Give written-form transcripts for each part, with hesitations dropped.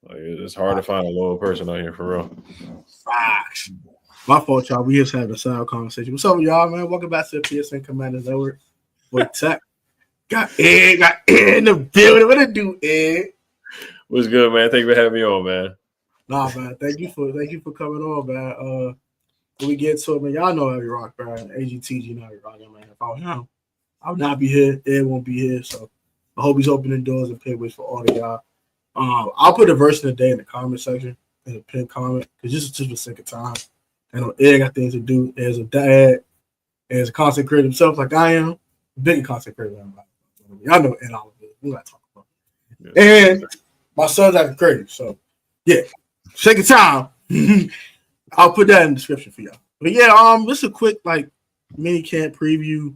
Like it's hard to find a loyal person out here for real. Facts. My fault, y'all. We just had a sound conversation. What's up, y'all, man? Welcome back to the PSN Commanders Network. What tech? Got Ed in the building. What it do, Ed? What's good, man? Thank you for having me on, man. Nah, man. Thank you for coming on, man. When we get to it, man, y'all know how we rock, man. AGTG, know how we rock, man. If I was him, I would not be here. Ed won't be here. So I hope he's opening doors and pathways for all of y'all. I'll put a verse of the day in the comment section in the pinned comment because this is just for the sake of time. I know Ed got things to do as a dad, as a content creator himself, like I am. Big content creator. Y'all know Ed Oliver. We got to talk about it. And my son's acting crazy. So, yeah, sake of time. I'll put that in the description for y'all. But yeah, just a quick like mini camp preview.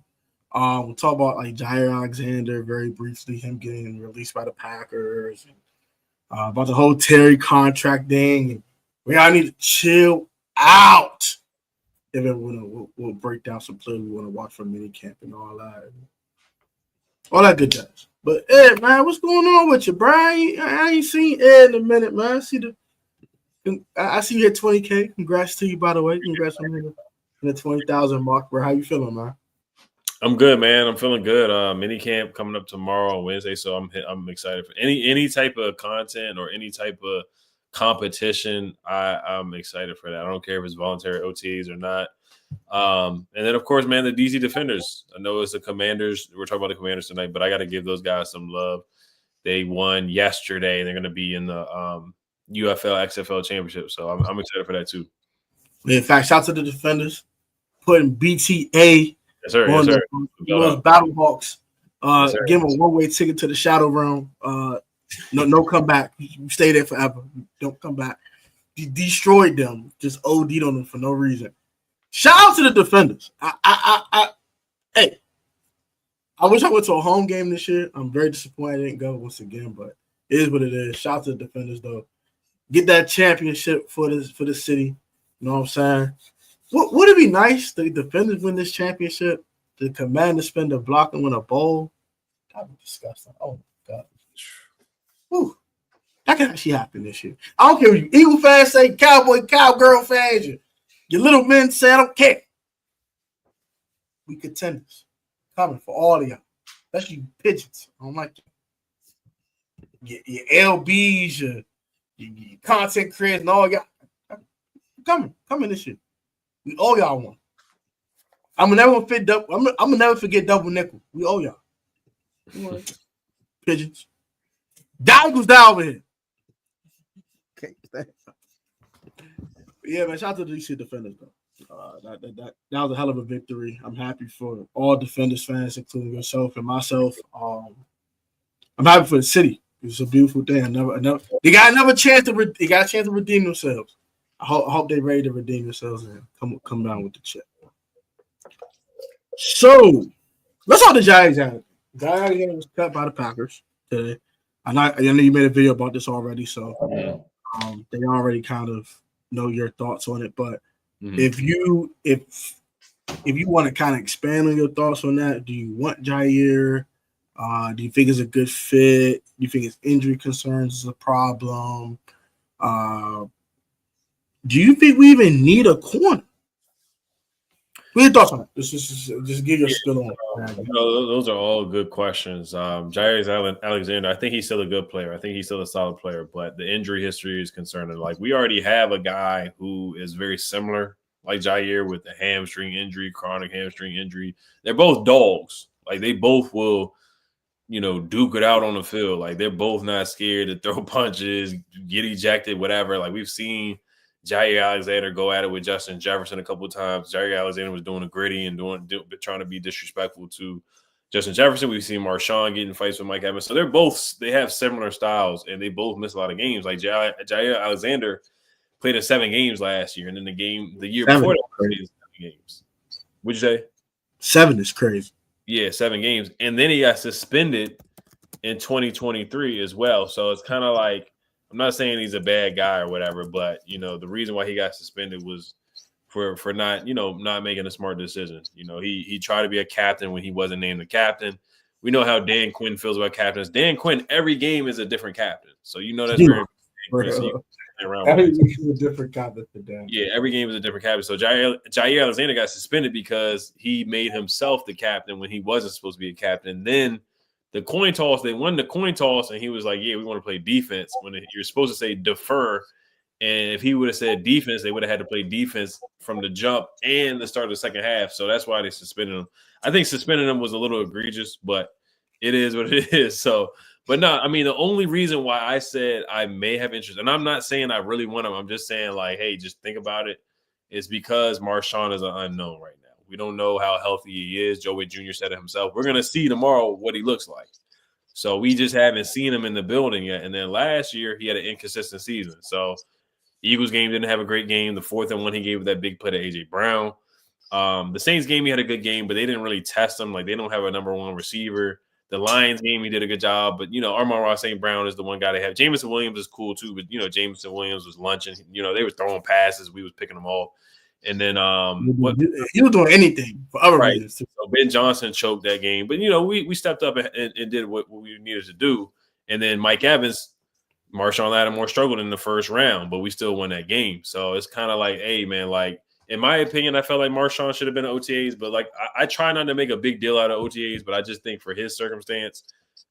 We'll talk about like Jaire Alexander very briefly, him getting released by the Packers, and about the whole Terry contract thing. And we all need to chill out. And then we'll break down some players we want to watch from mini camp and all that good jazz. But Ed, man, what's going on with you, bro? I ain't seen Ed in a minute, man. I see you hit 20K. Congrats to you, by the way. Congrats on the 20,000 mark, bro. How you feeling, man? I'm good, man. I'm feeling good. Mini camp coming up tomorrow on Wednesday, so I'm excited for any type of content or any type of competition. I'm excited for that. I don't care if it's voluntary OTs or not. And then of course, man, the DC Defenders. I know it's the Commanders. We're talking about the Commanders tonight, but I got to give those guys some love. They won yesterday. They're going to be in the UFL XFL championship, so I'm excited for that too. In fact, shout out to the Defenders putting BTA. Yes, sir. On yes, sir. those Battlehawks. Give them a one-way ticket to the Shadow Realm. No comeback. You stay there forever. Don't come back. You destroyed them. Just OD'd on them for no reason. Shout out to the Defenders. Hey, I wish I went to a home game this year. I'm very disappointed I didn't go once again, but it is what it is. Shout out to the Defenders, though. Get that championship for the city. You know what I'm saying? Would it be nice the Defenders win this championship? The Commanders spend a block and win a bowl? That would be disgusting. Oh, my God. Whew. That can actually happen this year. I don't care what you Eagle fans say, Cowboy, Cowgirl fans, your little men say, I don't care. We contenders. Coming for all of y'all. Especially you pigeons. I don't like you. Your LBs, your content creators, and all y'all. Coming this year. We owe y'all one. I'm gonna never forget double nickel. We owe y'all. Pigeons. Down goes down over here. Okay. Yeah, man. Shout out to the DC Defenders, though. That was a hell of a victory. I'm happy for all Defenders fans, including yourself and myself. I'm happy for the city. It's a beautiful thing. They got another chance to redeem themselves. I hope they're ready to redeem themselves and come down with the check. So let's talk to Jaire Alexander. Jaire Alexander was cut by the Packers today. I know you made a video about this already, so they already kind of know your thoughts on it. But if you want to kind of expand on your thoughts on that, do you want Jaire? Do you think it's a good fit? Do you think his injury concerns is a problem? Do you think we even need a corner? What are your thoughts on it? Just give your spin on it. Those are all good questions. Jaire Alexander, I think he's still a good player. I think he's still a solid player, but the injury history is concerning. Like, we already have a guy who is very similar, like Jaire, with the hamstring injury, chronic hamstring injury. They're both dogs. Like, they both will, duke it out on the field. Like, they're both not scared to throw punches, get ejected, whatever. Like, we've seen Jaire Alexander go at it with Justin Jefferson a couple of times. Jaire Alexander was doing a gritty and trying to be disrespectful to Justin Jefferson. We've seen Marshawn get in fights with Mike Evans. So they have similar styles, and they both miss a lot of games. Like Jaire Alexander played in 7 games last year, and then the year before that, played in 7 games. What'd you say? 7 is crazy. Yeah, 7 games. And then he got suspended in 2023 as well. So it's kind of like, I'm not saying he's a bad guy or whatever, but, the reason why he got suspended was for not, not making a smart decision. He tried to be a captain when he wasn't named the captain. We know how Dan Quinn feels about captains. Dan Quinn, every game is a different captain. So, that's very Every game is a different cabinet for them. Yeah, every game is a different captain. So Jair Alexander got suspended because he made himself the captain when he wasn't supposed to be a captain. Then the coin toss, they won the coin toss, and he was like, "Yeah, we want to play defense." When you're supposed to say defer, and if he would have said defense, they would have had to play defense from the jump and the start of the second half. So that's why they suspended him. I think suspending him was a little egregious, but it is what it is. So. But no, I mean, the only reason why I said I may have interest, and I'm not saying I really want him, I'm just saying, like, hey, just think about it, is because Marshawn is an unknown right now. We don't know how healthy he is. Joe Witt Jr. said it himself. We're going to see tomorrow what he looks like. So we just haven't seen him in the building yet. And then last year, he had an inconsistent season. So Eagles game didn't have a great game. The 4th-and-1, he gave that big play to A.J. Brown. The Saints game, he had a good game, but they didn't really test him. Like, they don't have a number one receiver. The Lions game, he did a good job, but Amon-Ra St. Brown is the one guy they have. Jameson Williams is cool too, but Jameson Williams was lunching. They were throwing passes, we was picking them off, and then he was doing anything for other reasons. So Ben Johnson choked that game, but we stepped up and did what we needed to do, and then Mike Evans, Marshawn Lattimore struggled in the first round, but we still won that game. So it's kind of like, hey man, like. In my opinion, I felt like Marshawn should have been at OTAs, but like I try not to make a big deal out of OTAs, but I just think for his circumstance,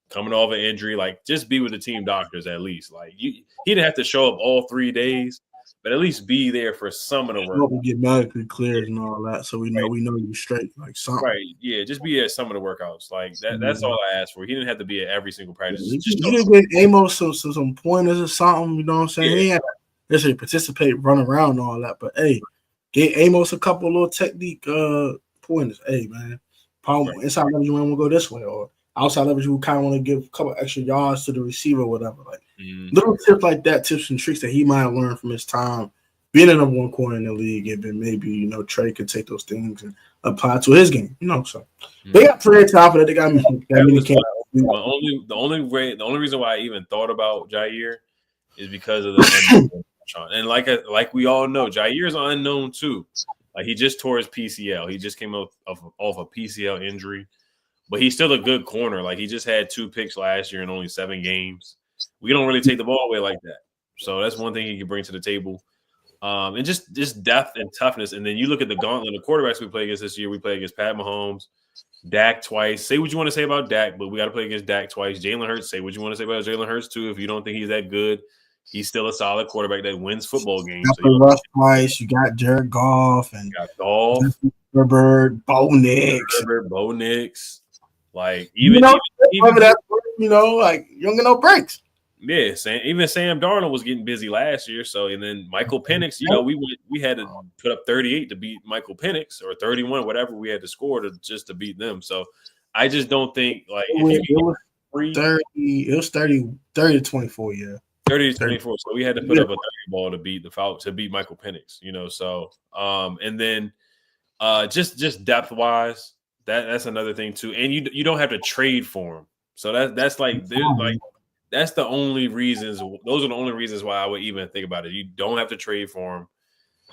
coming off an injury, like just be with the team doctors at least. Like he didn't have to show up all 3 days, but at least be there for some of the work. We get medically cleared and all that, so we know you're straight, like something. Right? Yeah, just be at some of the workouts. Like that. That's all I asked for. He didn't have to be at every single practice. You didn't get Amos some pointers or something. You know what I'm saying? Yeah. He had to necessarily participate, run around, and all that, but hey. Get Amos a couple little technique pointers. Hey, man, probably inside leverage you want to go this way, or outside leverage you kind of want to give a couple extra yards to the receiver or whatever. Like little tips like that, tips and tricks that he might have learned from his time being a number one corner in the league, and then maybe Trey could take those things and apply to his game. So they got plenty of time for that. They got the only reason why I even thought about Jair is because of the. And like we all know, Jair's unknown too. Like he just tore his PCL. He just came off a PCL injury, but he's still a good corner. Like he just had 2 picks last year in only 7 games. We don't really take the ball away like that. So that's one thing he can bring to the table. And just depth and toughness. And then you look at the gauntlet of quarterbacks we play against this year. We play against Pat Mahomes, Dak twice. Say what you want to say about Dak, but we got to play against Dak twice. Jalen Hurts, say what you want to say about Jalen Hurts too. If you don't think he's that good. He's still a solid quarterback that wins football games. Russ twice. You got Jared Goff and Herbert, Bo Nix. Like even like you don't get no breaks. Yeah, even Sam Darnold was getting busy last year. So and then Michael Penix, we had to put up 38 to beat Michael Penix or 31, whatever we had to score to beat them. So I just don't think like it was 30 to 24, yeah. 30 to 24. So we had to put up a 30 ball to beat Michael Penix, So and then just depth wise, that's another thing too. And you don't have to trade for him. So that's that's the only reasons. Those are the only reasons why I would even think about it. You don't have to trade for him.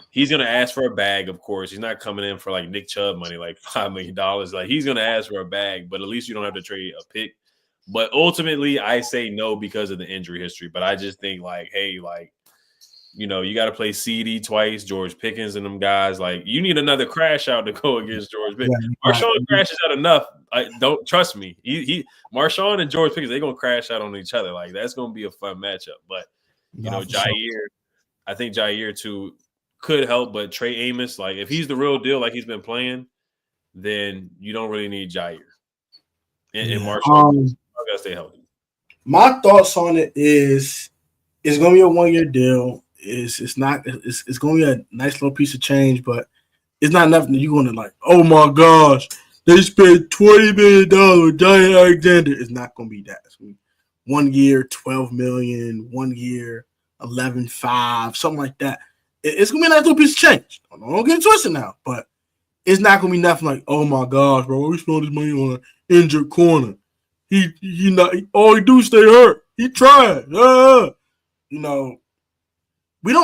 He's gonna ask for a bag, of course. He's not coming in for like Nick Chubb money, like $5 million. Like he's gonna ask for a bag, but at least you don't have to trade a pick. But ultimately, I say no because of the injury history. But I just think you got to play CD twice, George Pickens and them guys. Like, you need another crash out to go against George Pickens. Yeah, Marshawn crashes out enough. Don't trust me. Marshawn and George Pickens, they're going to crash out on each other. Like, that's going to be a fun matchup. But, Jair, I think Jair, too, could help. But Trey Amos, like, if he's the real deal, like he's been playing, then you don't really need Jair. And Marshawn. Gotta stay healthy. My thoughts on it is it's gonna be a 1-year deal. It's gonna be a nice little piece of change, but it's not enough that you're gonna like, oh my gosh, they spent $20 million on Jair Alexander. It's not gonna be that. It's gonna be 1 year, $12 million, 1 year, 11.5, something like that. It's gonna be a nice little piece of change. Don't get it twisted now, but it's not gonna be nothing like, oh my gosh, bro, we spent all this money on an injured corner. All he do is stay hurt. He tried. We don't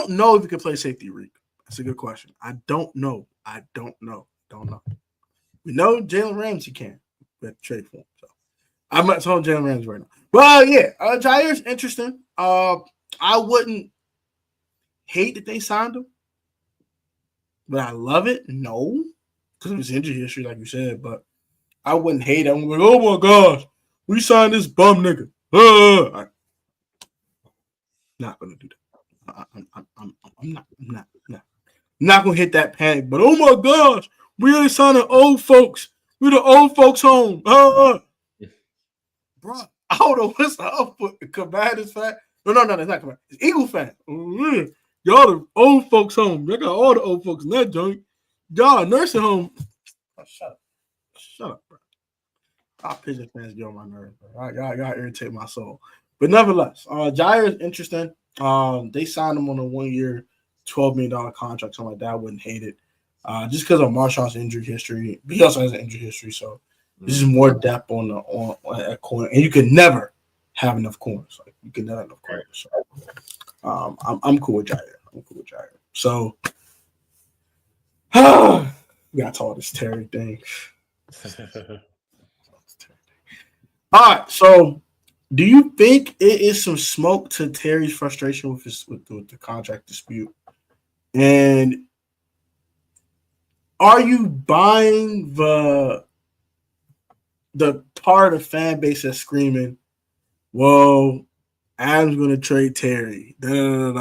know if he can play safety, Reek. That's a good question. I don't know. Don't know. We know Jalen Ramsey can. We have to trade for him. So I'm not telling Jalen Ramsey right now. Well, yeah, Jair's interesting. I wouldn't hate that they signed him, but I love it. No, because of his injury history, like you said. But I wouldn't hate it. I'm like, oh my gosh, we signed this bum nigga. I'm not gonna do that. I'm not gonna hit that panic. But oh my gosh, we ain't signing old folks. We the old folks home. Bro, I don't know what's up with Commanders fan. No, that's not Commanders. It's Eagle fan. Y'all the old folks home. They got all the old folks in that joint. Y'all nursing home. Oh, shut up, bro. Our Pigeon fans get on my nerves, bro. Y'all irritate my soul. But nevertheless, Jaire is interesting. They signed him on a 1 year, $12 million contract, something like that. I wouldn't hate it. Just because of Marshawn's injury history. He also has an injury history, so this is more depth on that corner. And you can never have enough corners. Like you can never have enough corners. So, I'm cool with Jaire. So we got to talk this Terry thing. All right, so do you think it is some smoke to Terry's frustration with the contract dispute? And are you buying the part of the fan base that's screaming, "Whoa, Adam's going to trade Terry," all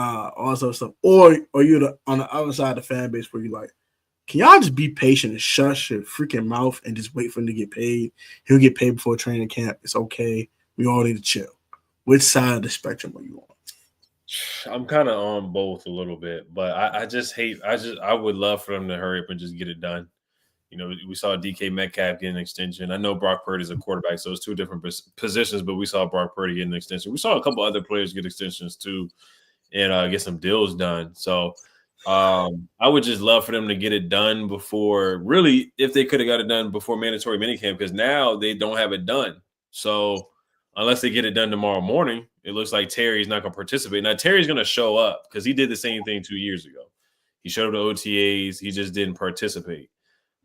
that sort of stuff? Or are you on the other side of the fan base where you're like, can y'all just be patient and shut your freaking mouth and just wait for him to get paid? He'll get paid before training camp. It's okay. We all need to chill. Which side of the spectrum are you on? I'm kind of on both a little bit, but I would love for them to hurry up and just get it done. You know, we saw DK Metcalf get an extension. I know Brock Purdy is a quarterback, so it's two different positions, but we saw Brock Purdy get an extension. We saw a couple other players get extensions too and get some deals done. So I would just love for them to get it done before, really, if they could have got it done before mandatory minicamp, because now they don't have it done. So unless they get it done tomorrow morning, it looks like Terry's not going to participate. Now, Terry's going to show up because he did the same thing 2 years ago. He showed up to OTAs. He just didn't participate.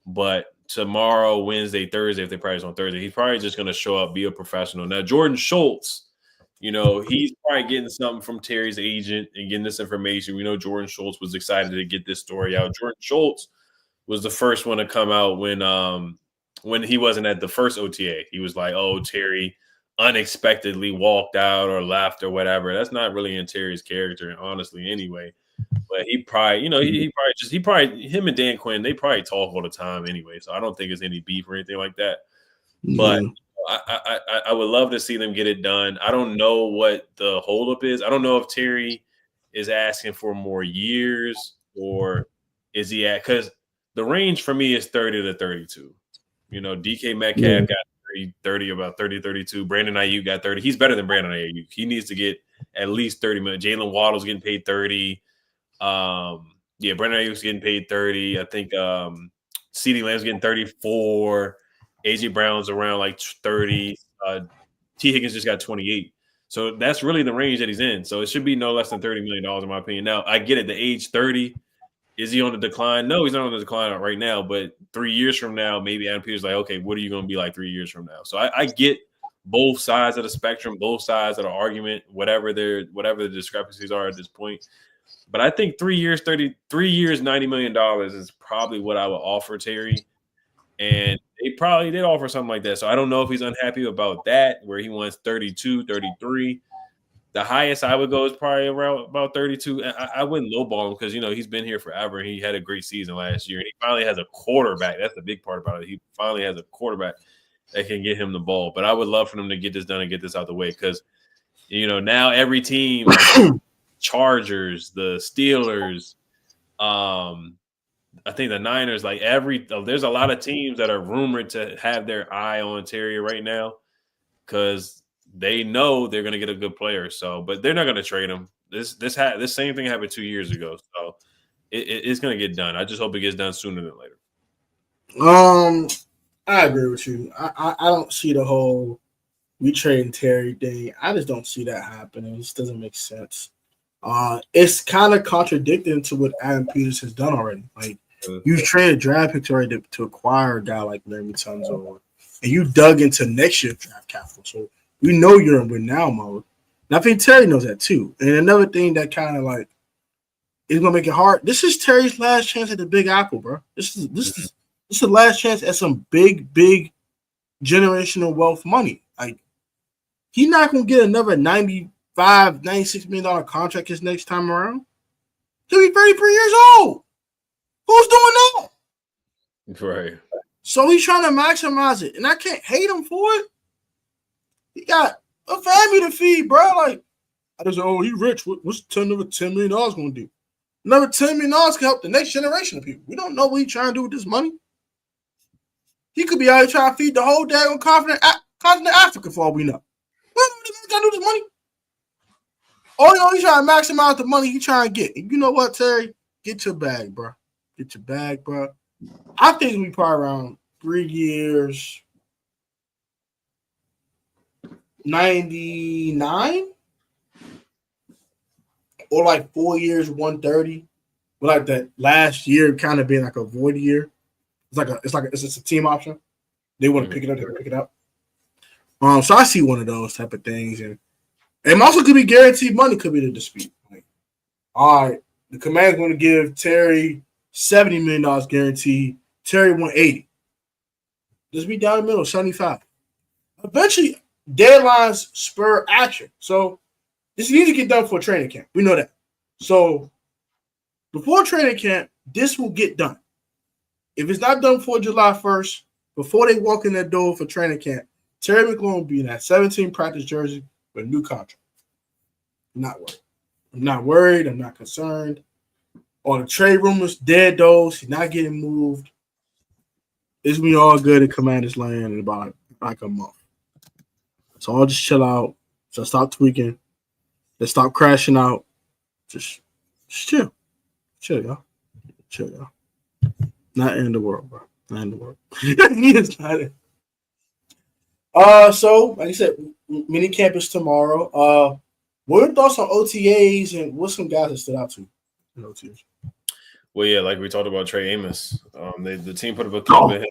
But tomorrow, Wednesday, Thursday, if they practice on Thursday, he's probably just going to show up, be a professional. Now, Jordan Schultz, you know, he's probably getting something from Terry's agent and getting this information. We know Jordan Schultz was excited to get this story out. Jordan Schultz was the first one to come out when he wasn't at the first OTA. He was like, oh, Terry unexpectedly walked out or left or whatever. That's not really in Terry's character, honestly, anyway. But he probably, you know, him and Dan Quinn, they probably talk all the time anyway. So I don't think it's any beef or anything like that. But I would love to see them get it done. I don't know what the holdup is. I don't know if Terry is asking for more years or is he at, because the range for me is 30 to 32. You know, DK Metcalf got 30, about 30, 32. Brandon Ayuk got 30. He's better than Brandon Ayuk. He needs to get at least 30 minutes. Jalen Waddle's getting paid 30. Brandon Ayuk's getting paid 30. I think CeeDee Lamb's getting 34. AJ Brown's around like 30. T. Higgins just got 28. So that's really the range that he's in. So it should be no less than $30 million in my opinion. Now, I get it. The age 30, is he on the decline? No, he's not on the decline right now. But 3 years from now, maybe Adam Peter's like, okay, what are you going to be like 3 years from now? So I get both sides of the spectrum, both sides of the argument, whatever the discrepancies are at this point. But I think 3 years, $90 million is probably what I would offer Terry. And they'd offer something like that. So I don't know if he's unhappy about that, where he wants 32, 33. The highest I would go is probably around about 32. I wouldn't lowball him because, you know, he's been here forever. He had a great season last year. And he finally has a quarterback. That's the big part about it. He finally has a quarterback that can get him the ball. But I would love for them to get this done and get this out the way because, you know, now every team, like Chargers, the Steelers, I think the Niners, like there's a lot of teams that are rumored to have their eye on Terry right now because they know they're going to get a good player. So, but they're not going to trade him. This same thing happened 2 years ago. So it's going to get done. I just hope it gets done sooner than later. I agree with you. I don't see the whole we trading Terry thing. I just don't see that happening. It just doesn't make sense. It's kind of contradicting to what Adam Peters has done already. Like you traded draft picks already to acquire a guy like Larry Tunzel, and you dug into next year's draft capital. So we know you're in win now mode. And I think Terry knows that too. And another thing that kind of like is gonna make it hard. This is Terry's last chance at the Big Apple, bro. This is the last chance at some big generational wealth money. Like he's not gonna get another $95, $96 million contract his next time around. He'll be 33 years old. Who's doing that? Right. So he's trying to maximize it, and I can't hate him for it. He got a family to feed, bro. Like I just he rich. What's another $10 million gonna do? Another $10 million can help the next generation of people. We don't know what he's trying to do with this money. He could be out here trying to feed the whole daggone continent Africa for all we know. What he's trying to do with this money? Oh, he's trying to maximize the money he's trying to get. And you know what, Terry? Get your bag, bro. Get your bag, bro. I think we probably around 3 years, 99, or like 4 years, 130. But like that last year kind of being like a void year. It's just a team option. They want to pick it up, they pick it up. So I see one of those type of things, and it also could be guaranteed money. Could be the dispute. Like, all right, the Commanders going to give Terry $70 million guaranteed. Terry 180. Just be down the middle, 75. Eventually, deadlines spur action. So this needs to get done for training camp. We know that. So before training camp, this will get done. If it's not done before July 1st, before they walk in that door for training camp, Terry McLaurin will be in that 17 practice jersey with a new contract. I'm not worried. I'm not worried. I'm not concerned. All the trade rumors, dead those. He's not getting moved. It's going to be all good in Commanders land in about like a month. So I'll just chill out. So stop tweaking. Let's stop crashing out. Just chill. Chill, y'all. Chill, y'all. Not in the world, bro. Not in the world. He is not in. So, like I said, mini camp is tomorrow. What are your thoughts on OTAs and what's some guys that stood out to you in OTAs? Well, yeah, like we talked about Trey Amos. The team put up a clip of him.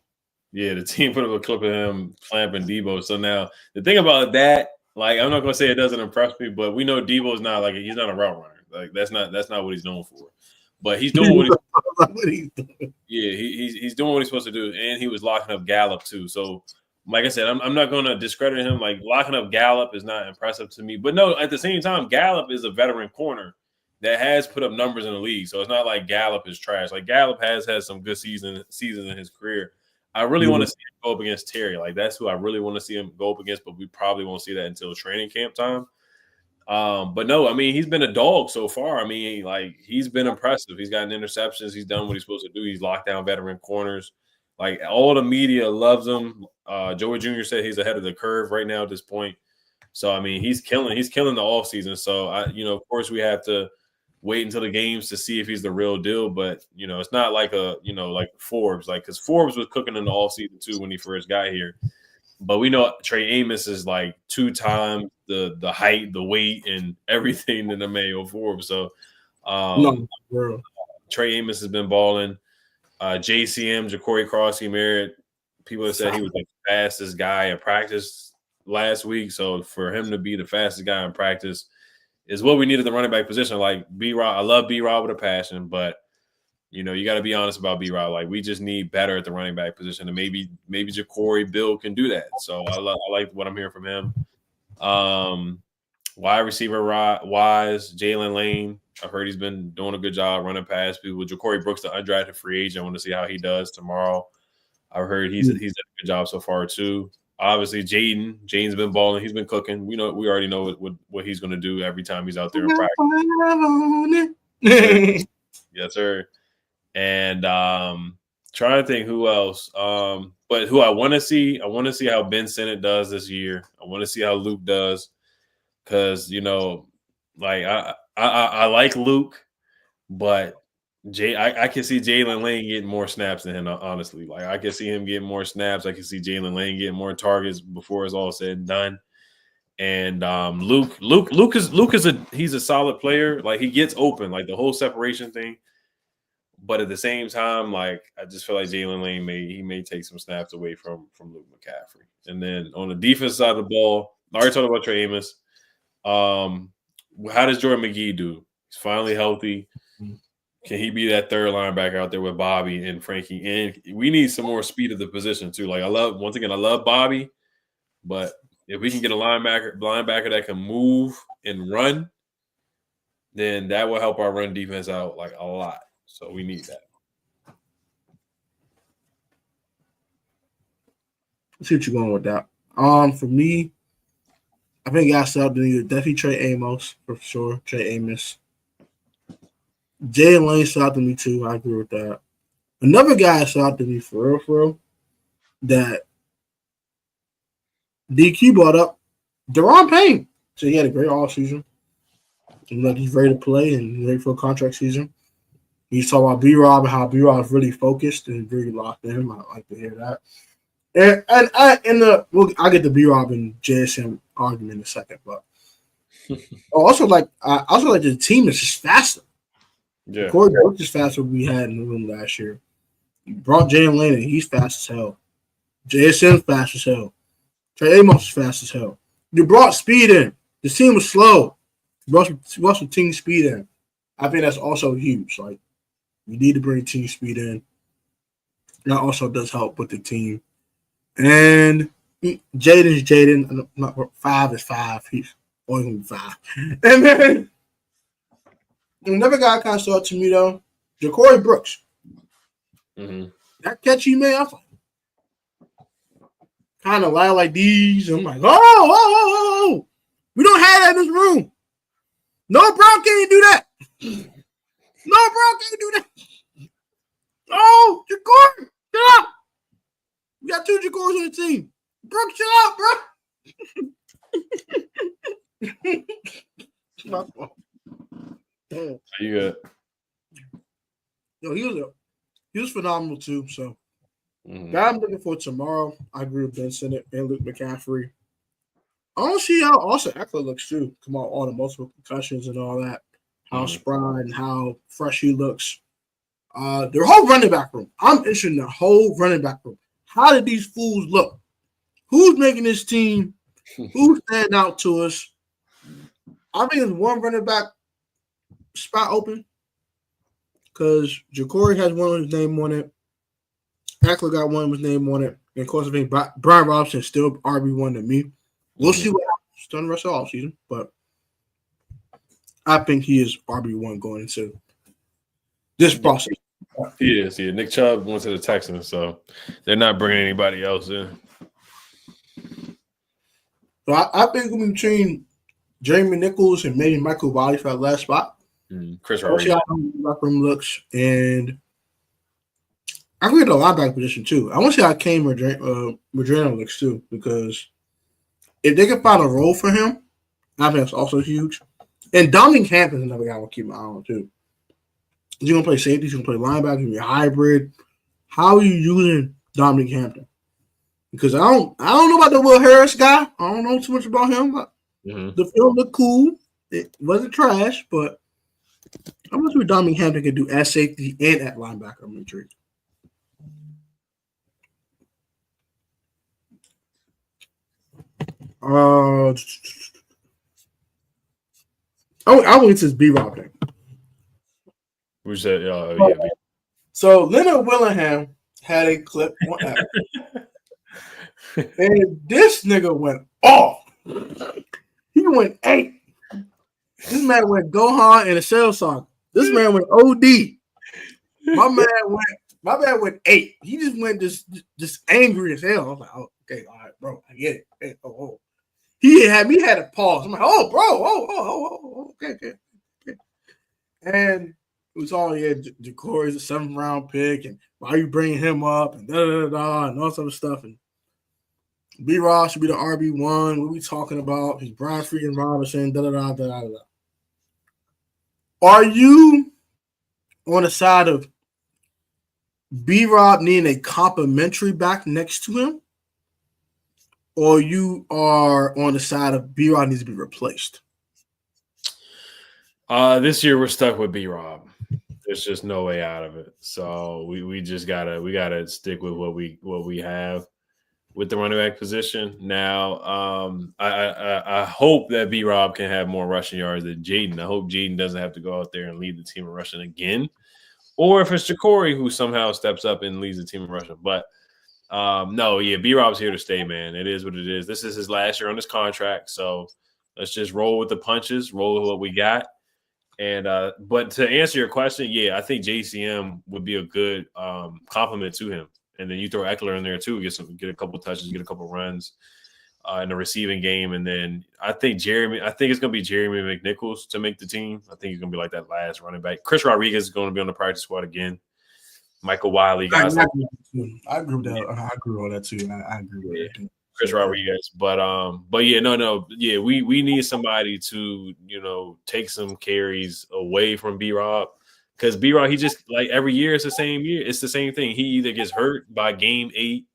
Yeah, the team put up a clip of him clamping Debo. So now the thing about that, like, I'm not gonna say it doesn't impress me, but we know Debo's not like he's not a route runner. Like that's not what he's known for. But he's doing what he's doing. Yeah, he's doing what he's supposed to do, and he was locking up Gallup too. So, like I said, I'm not going to discredit him. Like locking up Gallup is not impressive to me. But no, at the same time, Gallup is a veteran corner that has put up numbers in the league. So it's not like Gallup is trash. Like Gallup has had some good seasons in his career. I really want to see him go up against Terry. Like that's who I really want to see him go up against. But we probably won't see that until training camp time. But no, I mean, he's been a dog so far. I mean, like he's been impressive. He's gotten interceptions. He's done what he's supposed to do. He's locked down veteran corners. Like all the media loves him. Joey Jr. said he's ahead of the curve right now at this point. So I mean, he's killing the offseason. So of course we have to wait until the games to see if he's the real deal. But it's not like like Forbes, like because Forbes was cooking in the offseason too when he first got here. But we know Trey Amos is like 2 times the height, the weight, and everything in the Mayo Forbes. So Trey Amos has been balling. JCM, Ja'Cory Cross, people have said he was the fastest guy in practice last week. So for him to be the fastest guy in practice is what we need at the running back position. Like B-Rob, I love B-Rob with a passion, but you got to be honest about B-Rob. Like we just need better at the running back position, and maybe Ja'Cory Bill can do that. So I like what I'm hearing from him. Wide receiver wise, Jalen Lane. I've heard he's been doing a good job running past people. Ja'Cory Brooks, the undrafted free agent. I want to see how he does tomorrow. I've heard he's done a good job so far too. Obviously, Jaden's been balling. He's been cooking. We already know what he's going to do every time he's out there in practice. Yes, sir. And trying to think who else. But who I want to see how Ben Sinnott does this year. I want to see how Luke does, because like I like Luke, but I can see Jalen Lane getting more snaps than him. Honestly, like I can see him getting more snaps. I can see Jalen Lane getting more targets before it's all said and done. And Luke he's a solid player. Like he gets open, like the whole separation thing. But at the same time, like I just feel like Jalen Lane may take some snaps away from Luke McCaffrey. And then on the defense side of the ball, I already talked about Trey Amos. How does Jordan McGee do? He's finally healthy. Can he be that third linebacker out there with Bobby and Frankie? And we need some more speed at the position too. Like I love Bobby, but if we can get a linebacker that can move and run, then that will help our run defense out like a lot. So we need that. Let's see what you're going with that. For me, I think I still need definitely Trey Amos for sure. Trey Amos. Jay Lane stood out to me too. I agree with that. Another guy stood out to me for real, that DQ brought up, Deron Payne. So he had a great offseason. Like he's ready to play and ready for a contract season. He's talking about B-Rob and how B-Rob is really focused and really locked in. I like to hear that. I'll get the B-Rob and JSM argument in a second, but I also like the team is just faster. Yeah, Corey Brooks is faster than we had in the room last year. You brought Jalen Lane in, he's fast as hell. JSM's fast as hell. Trey Amos is fast as hell. You brought speed in. The team was slow. You brought some team speed in. I think that's also huge. Like, you need to bring team speed in. That also does help with the team. And Jaden's Jaden. 5 is 5. He's always going to be 5. And then another guy kind of stood out to me, though, Ja'Cory Brooks. Mm-hmm. That catch he made, I was like, kind of loud like these. I'm like, oh. We don't have that in this room. No, bro, can't do that. No, bro, can't do that. No, Ja'Cory, shut up. We got 2 Ja'Corys on the team. Brooks, shut up, bro. My fault. You good? Yo, he was phenomenal too. So, guy I'm looking for tomorrow. I agree with Ben Sinnott and Luke McCaffrey. I want to see how Austin Eckler looks too. Come on, all the multiple concussions and all that. How spry and how fresh he looks. Their whole running back room. I'm interested in the whole running back room. How did these fools look? Who's making this team? Who's standing out to us? I think there's one running back spot open because Ja'Cory has one with his name on it. Eckler got one with his name on it. And of course, I think Brian Robinson is still RB1 to me. We'll see what happens during the rest of the offseason, but I think he is RB1 going into this process. He is. Yeah, Nick Chubb went to the Texans, so they're not bringing anybody else in. So I think between Jeremy Nichols and maybe Michael Wiley for that last spot. Chris Rodriguez. See how the locker room looks, and I can get the linebacker position too. I want to see how Kane Madrina looks too, because if they can find a role for him, I think that's also huge. And Dominic Hampton's another guy I want to keep my eye on too. Is he going to play safety? Is he going to play linebacker? Is he going to be a hybrid? How are you using Dominic Hampton? Because I don't know about the Will Harris guy. I don't know too much about him. But the film looked cool. It wasn't trash, but I'm not sure Dominic Hampton can do at safety and at linebacker. I'm intrigued. I went to this B-Rob thing. We said, yeah. So Leonard Willingham had a clip on Apple. And this nigga went off. He went 8. This man went Gohan and a Cell Song. This man went OD. My man went 8. He just went just angry as hell. I was like, oh, okay, all right, bro, I get it. Hey, oh. He had a pause. I'm like, oh, bro, okay. And it was all, Ja'Cory's a 7th round pick, and why are you bringing him up, and and all that other stuff. And B-Rob should be the RB1. What are we talking about? He's Brian freaking Robinson, Are you on the side of B-Rob needing a complimentary back next to him? Or you are on the side of B-Rob needs to be replaced? This year we're stuck with B-Rob. There's just no way out of it. So we just gotta stick with what we have. with the running back position. Now, I hope that B Rob can have more rushing yards than Jaden. I hope Jaden doesn't have to go out there and lead the team in rushing again, or if it's Ja'Cory who somehow steps up and leads the team in rushing. But no, yeah, B Rob's here to stay, man. It is what it is. This is his last year on his contract, so let's just roll with the punches, roll with what we got. And but to answer your question, yeah, I think JCM would be a good compliment to him. And then you throw Eckler in there too, get a couple touches, get a couple runs in the receiving game. And then I think it's gonna be Jeremy McNichols to make the team. I think he's gonna be like that last running back. Chris Rodriguez is gonna be on the practice squad again. Michael Wiley, guys. I agree with that. I agree with that too. I agree with that. Chris Rodriguez. But yeah, no. Yeah, we need somebody to, take some carries away from B-Rob. Because B-Rob, he just like every year it's the same year. It's the same thing. He either gets hurt by game 8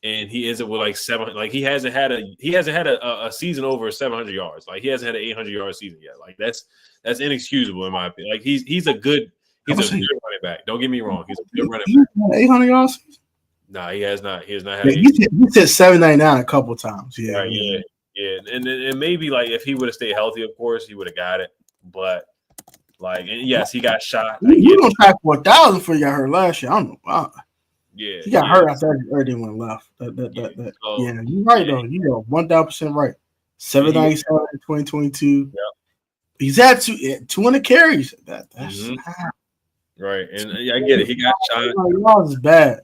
and he ends up with like 7. Like he hasn't had a season over 700 yards. Like he hasn't had an 800-yard season yet. Like that's inexcusable in my opinion. Like he's a good running back. Don't get me wrong. He's a good running back. 800 yards? No, he has not. He has not had. He said 799 a couple of times. Yeah, right, yeah. And maybe like if he would have stayed healthy, of course he would have got it. But like, and yes, he got shot. You don't track 4,000 before you got hurt last year. I don't know why. Yeah, he got hurt after everyone left. Yeah, you're right though. You're 1,000% right. 797 in 2022. Yep. He's had 200 carries. That's right, and I get it. He got shot. That is bad.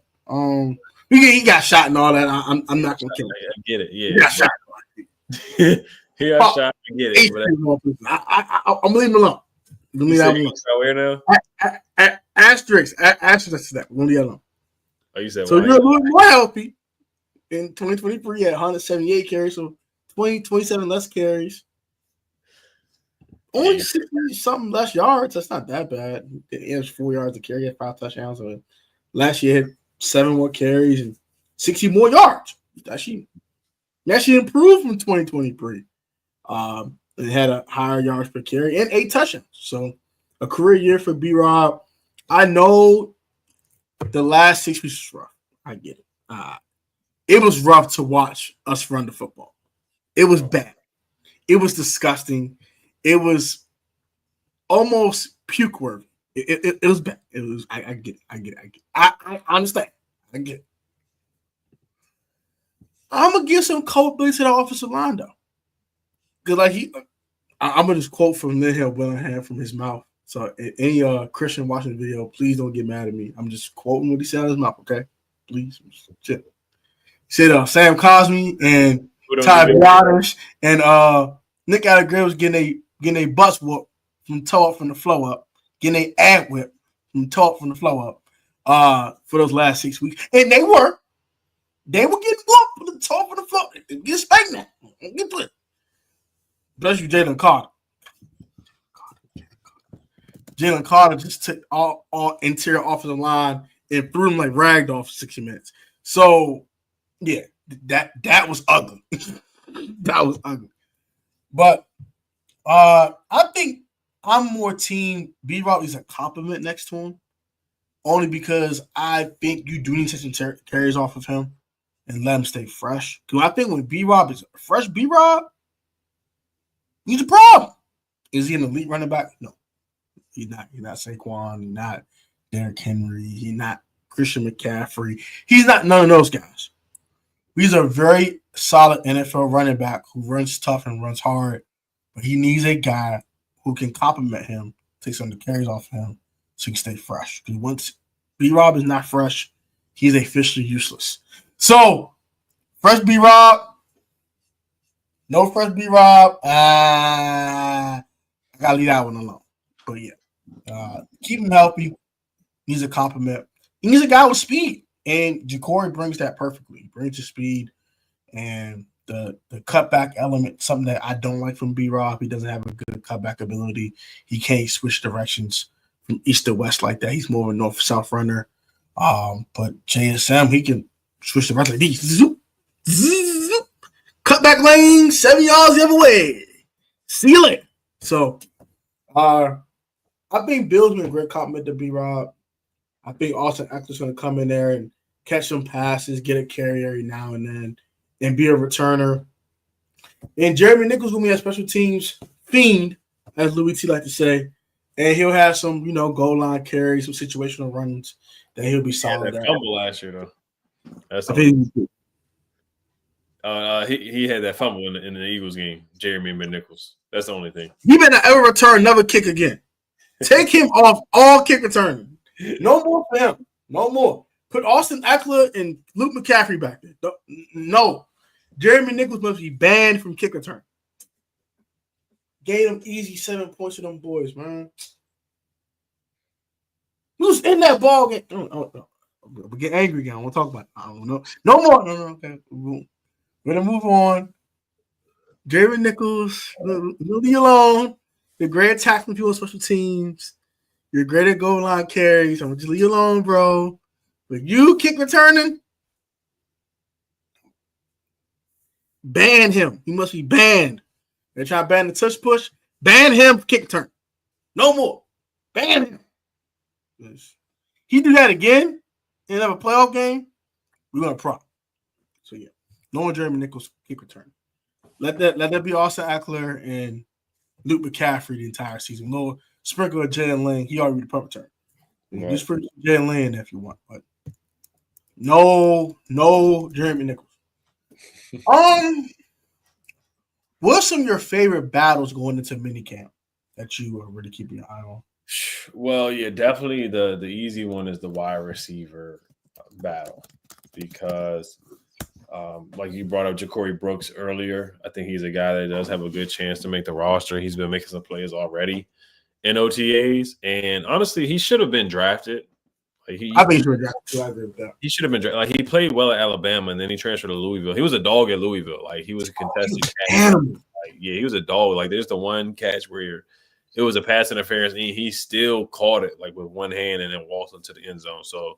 He got shot and all that. I'm not gonna kill him. I get it. Yeah, he got shot. He got shot. I get it. I'm leaving him alone. Where now? Asterisk that. I'm gonna leave alone. Oh, you said so you're a little more healthy in 2023. You had 178 carries, so 27 less carries. Only 60 something less yards. That's not that bad. It was 4 yards to carry, 5 touchdowns. So last year, had 7 more carries and 60 more yards. Actually improved from 2023. It had a higher yards per carry and 8 touchdowns. So a career year for B-Rob. I know the last 6 weeks was rough. I get it. It was rough to watch us run the football. It was bad. It was disgusting. It was almost puke-worthy. It was bad. It was. I get it. I understand. I get it. I'm gonna give some culpability to the offensive line though, because I'm gonna just quote from Lynn Willingham from his mouth. So any Christian watching the video, please don't get mad at me. I'm just quoting what he said out of his mouth. Okay, please. Shit. He said Sam Cosmi and Ty Waters and Nick Allegretti was getting a butts whoop from toe up from the flow up, getting a ad whip from toe up from the flow up for those last 6 weeks. And they were getting whooped from the toe up from the flow. Get spanked now. Get put. Bless you, Jalen Carter. Jalen Carter just took all interior offensive line and threw him like ragdoll for 60 minutes. So, yeah, that was ugly. That was ugly. But I think I'm more team B-Rob is a compliment next to him, only because I think you do need to take some carries off of him and let him stay fresh. Because I think when B-Rob is a fresh B-Rob, he's a problem. Is he an elite running back? No. He's not. He's not Saquon. He's not Derrick Henry. He's not Christian McCaffrey. He's not none of those guys. He's a very solid NFL running back who runs tough and runs hard, but he needs a guy who can complement him, take some of the carries off him, so he can stay fresh. Because once B-Rob is not fresh, he's officially useless. So, fresh B-Rob, no fresh B-Rob. I gotta leave that one alone. But yeah, keep him healthy. He's a compliment. He needs a guy with speed, and Ja'Cory brings that perfectly. He brings the speed and the cutback element, something that I don't like from B-Rob. He doesn't have a good cutback ability. He can't switch directions from east to west like that. He's more of a north-south runner. But JSM, he can switch the direction like these. Zoop, zoop, zoop. Cutback lane, 7 yards the other way. See you later. So, I think Bill's been a great compliment to B-Rob. I think Austin Eckler's going to come in there and catch some passes, get a carry every now and then, and be a returner. And Jeremy Nichols will be a special teams fiend, as Louis T like to say, and he'll have some, goal line carries, some situational runs that he'll be solid at. Fumble last year though. That's I think he had that fumble in the Eagles game. Jeremy Nichols. That's the only thing. He better ever return, never kick again. Take him off all kick returning. No more for him. No more. Put Austin Eckler and Luke McCaffrey back there. No. Jeremy Nichols must be banned from kick return. Gave them easy 7 points to them boys, man. Who's in that ball game? Oh. We get angry again. I won't talk about it. I don't know. No more. No. Okay. We're going to move on. Jeremy Nichols, leave you alone. You're great at tackling people on special teams. You're great at goal line carries. I'm going to just leave you alone, bro. But you kick returning, ban him. He must be banned. They're trying to ban the touch push. Ban him for kick return. No more. Ban him. He do that again in another playoff game, we're going to prop. So, yeah. No more Jeremy Nichols kick return. Let that be Austin Eckler and Luke McCaffrey the entire season. No sprinkle of Jalen Lane. He already the punt return. Right. Just sprinkle Jalen Lane if you want, but no Jeremy Nichols. What's some of your favorite battles going into minicamp that you are really keeping an eye on? Well, yeah, definitely the easy one is the wide receiver battle because like you brought up Ja'Cory Brooks earlier. I think he's a guy that does have a good chance to make the roster. He's been making some plays already in OTAs, and honestly, he should have been drafted. I think he should have drafted too. I agree with that. He should have been drafted. Like he played well at Alabama, and then he transferred to Louisville. He was a dog at Louisville. Like he was a contested catch. Like, yeah, he was a dog. Like there's the one catch where it was a pass interference, and he still caught it like with one hand and then walked into the end zone. So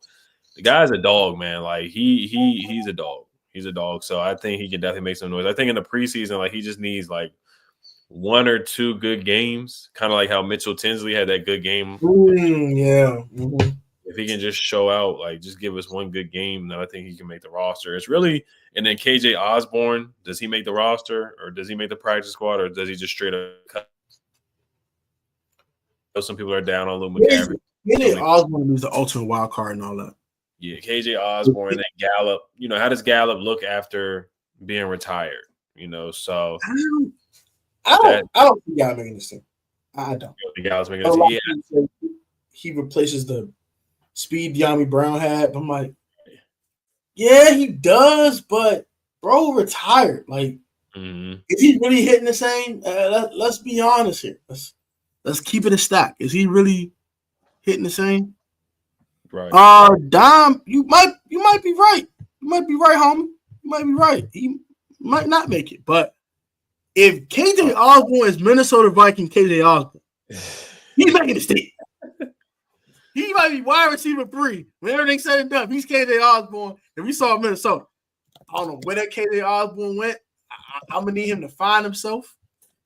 the guy's a dog, man. Like he's a dog. He's a dog. So I think he can definitely make some noise. I think in the preseason, like he just needs like one or two good games, kind of like how Mitchell Tinsley had that good game. Yeah. Mm-hmm. If he can just show out, like just give us one good game, then I think he can make the roster. It's really – and then KJ Osborne, does he make the roster or does he make the practice squad or does he just straight up cut? Some people are down on Luke McCaffrey. KJ Osborne is the ultimate wild card and all that. Yeah, KJ Osborne and then Gallup. You know, how does Gallup look after being retired? You know, so I don't think Gallup making this team. I don't. The Gallup's making this team. Yeah. He replaces the speed De'Ami Brown had. I'm like, yeah, he does, but bro retired. Like, is he really hitting the same? Let's be honest here. Let's keep it a stack. Is he really hitting the same? Right. Dom, you might be right. You might be right, homie. You might be right. He might not make it. But if KJ Osborne is Minnesota Viking KJ Osborne, he's making the team. He might be wide receiver 3. When everything's said and done, he's KJ Osborne, and we saw Minnesota. I don't know where that KJ Osborne went. I'm going to need him to find himself.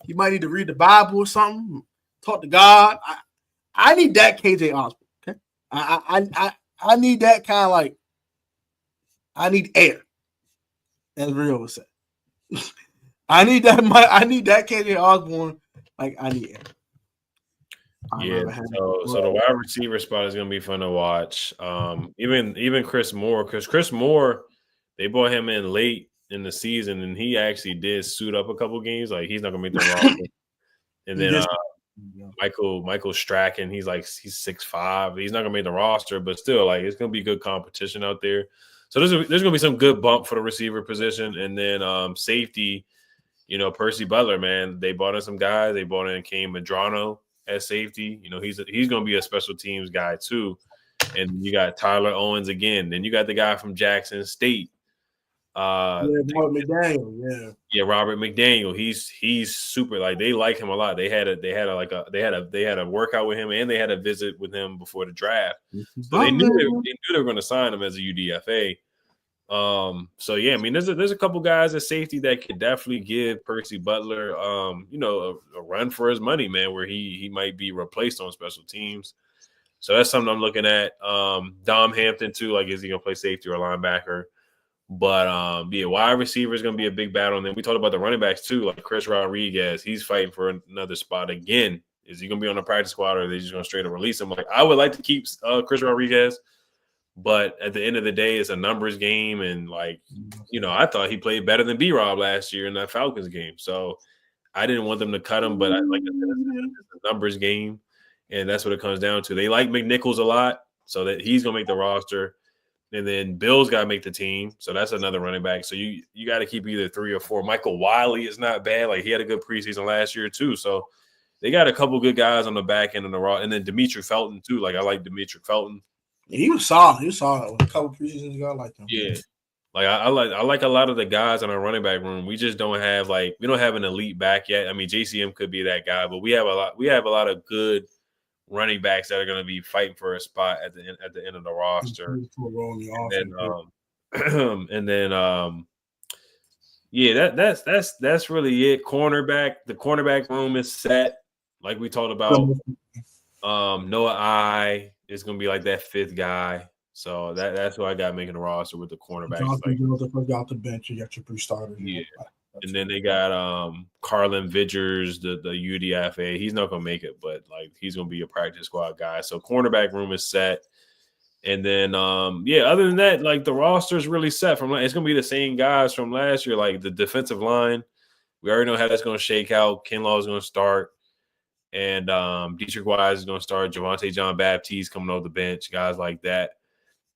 He might need to read the Bible or something, talk to God. I need that KJ Osborne. Okay, I need that kind of like I need air, as Rio would say. I need that KJ Osborne like I need air. Yeah, so the wide receiver spot is going to be fun to watch. Even Chris Moore, because Chris Moore, they brought him in late in the season, and he actually did suit up a couple games. Like he's not going to make the roster. And then Michael Strachan, he's 6'5". He's not going to make the roster, but still, like it's going to be good competition out there. So there's going to be some good bump for the receiver position, and then safety. You know, Percy Butler, man, they brought in some guys. They brought in Kane Medrano at safety. You know, he's going to be a special teams guy too. And you got Tyler Owens again. Then you got the guy from Jackson State. Robert McDaniel. Yeah, Robert McDaniel. He's super. Like they like him a lot. They had a workout with him, and they had a visit with him before the draft. So they knew they were going to sign him as a UDFA. So yeah, I mean, there's a couple guys at safety that could definitely give Percy Butler, a run for his money, man, where he might be replaced on special teams. So that's something I'm looking at. Dom Hampton too. Like, is he gonna play safety or linebacker? But yeah, wide receiver is gonna be a big battle. And then we talked about the running backs too, like Chris Rodriguez. He's fighting for another spot again. Is he gonna be on the practice squad, or are they just gonna straight up release him? Like, I would like to keep Chris Rodriguez, but at the end of the day, it's a numbers game. And like, I thought he played better than B-Rob last year in that Falcons game. So I didn't want them to cut him, but like I said, it's a numbers game, and that's what it comes down to. They like McNichols a lot, so that he's gonna make the roster. And then Bill's got to make the team, so that's another running back. So you got to keep either 3 or 4. Michael Wiley is not bad; like, he had a good preseason last year too. So they got a couple good guys on the back end of the raw, and then Demetri Felton too. Like, I like Demetri Felton. He was solid. He was solid. A couple preseasons ago, I liked him. Yeah, like I like a lot of the guys in our running back room. We just don't have we don't have an elite back yet. I mean, JCM could be that guy, but we have a lot of good running backs that are going to be fighting for a spot at the end of the roster. Yeah, that's really it. The cornerback room is set, like we talked about. Noah I is going to be like that 5th guy, so that's who I got making the roster with the cornerbacks. The first guy off the bench, you got your 3 starters. Yeah. And then they got Carlin Vidgers, the UDFA. He's not gonna make it, but like, he's gonna be a practice squad guy. So cornerback room is set. And then other than that, like, the roster is really set from it's gonna be the same guys from last year. Like, the defensive line, we already know how that's gonna shake out. Kinlaw is gonna start, and Dietrich Wise is gonna start. Javante John Baptiste coming off the bench, guys like that.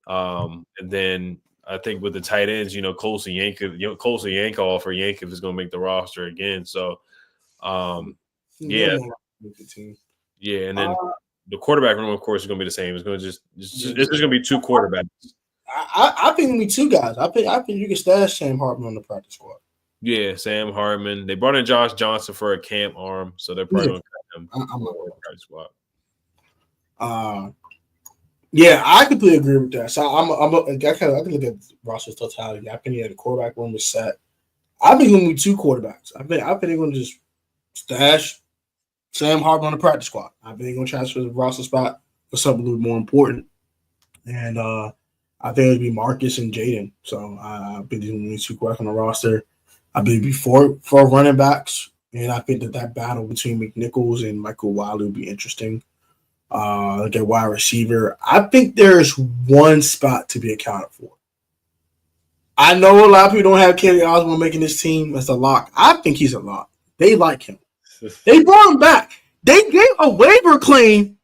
And then I think with the tight ends, Colson Yankov for Yankov is going to make the roster again. So, yeah. And then the quarterback room, of course, is going to be the same. It's going to it's just going to be 2 quarterbacks. I think we 2 guys. I think you can stash Sam Hartman on the practice squad. Yeah, Sam Hartman. They brought in Josh Johnson for a camp arm, so they're probably going to cut him on the practice squad. Yeah, I completely agree with that. So I can look at roster's totality. I think the quarterback room is set. I think going to be 2 quarterbacks. I think they're going to just stash Sam Hartman on the practice squad. I think they're going to transfer the roster spot for something a little more important. And I think it'll be Marcus and Jaden. So I think there's going to be 2 quarterbacks on the roster. I think it'll be 4 running backs. And I think that battle between McNichols and Michael Wiley will be interesting. Look at wide receiver. I think there's 1 spot to be accounted for. I know a lot of people don't have Kenny Osborne making this team as a lock. I think he's a lock. They like him. They brought him back. They gave a waiver claim.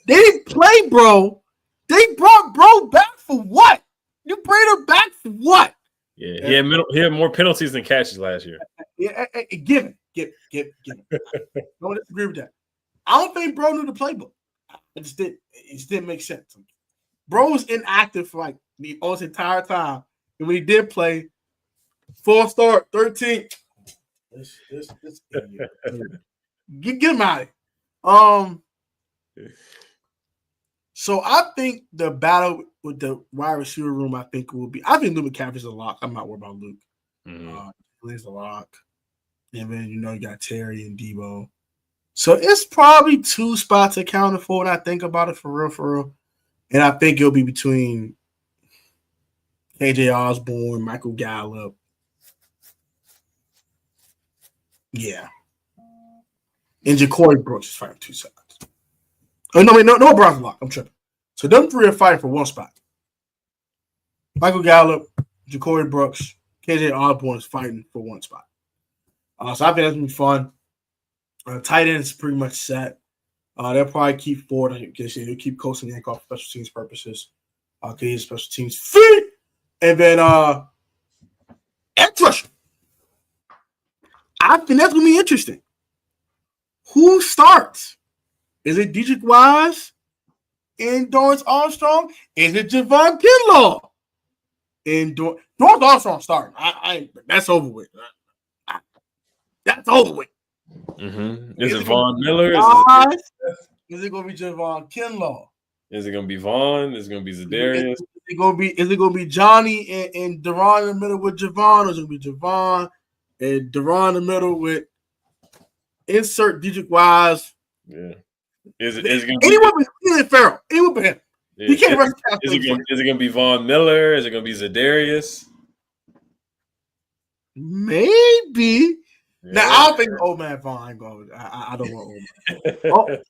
They didn't play bro. They brought bro back for what? You bring him back for what? Yeah, he had more penalties than catches last year. Yeah, give him. Don't disagree with that. I don't think bro knew the playbook. It just didn't make sense. Bro was inactive for like the entire time. And when he did play, 4 start, 13. This idiot. Get him out of here. So I think the battle with the wide receiver room, I think Luke McCaffrey's a lock. I'm not worried about Luke. He's a lock. And then you got Terry and Debo. So it's probably 2 spots accounted for when I think about it for real. And I think it'll be between KJ Osborne, Michael Gallup. Yeah. And Ja'Cory Brooks is fighting 2 sides. Oh, no Bronson lock. I'm tripping. So them 3 are fighting for 1 spot. Michael Gallup, Ja'Cory Brooks, KJ Osborne is fighting for 1 spot. So I think that's going to be fun. Tight end is pretty much set. They'll probably keep Ford. They'll keep Colson Yankov for special teams purposes. His special teams fit. And then edge rusher. I think that's going to be interesting. Who starts? Is it Dietrich Wise and Dorrance Armstrong? Is it Javon Kinlaw? And Dorrance Armstrong starting. That's over with. That's over with. Mm-hmm. Is it Von Miller? Is it going to be Javon Kinlaw? Is it going to be Vaughn? Is it going to be Zadarius? Is it going to be Johnny and Deron in the middle with Javon? Or is it going to be Javon and Deron in the middle with insert Dietrich Wise? Yeah. Is it going to be anyone but Clelin Ferrell? Anyone but him. Yeah. He can't rush past. Is it going to be Von Miller? Is it going to be Za'Darius? Maybe. Yeah. Now I don't think old man Vaughn going. I don't want old man.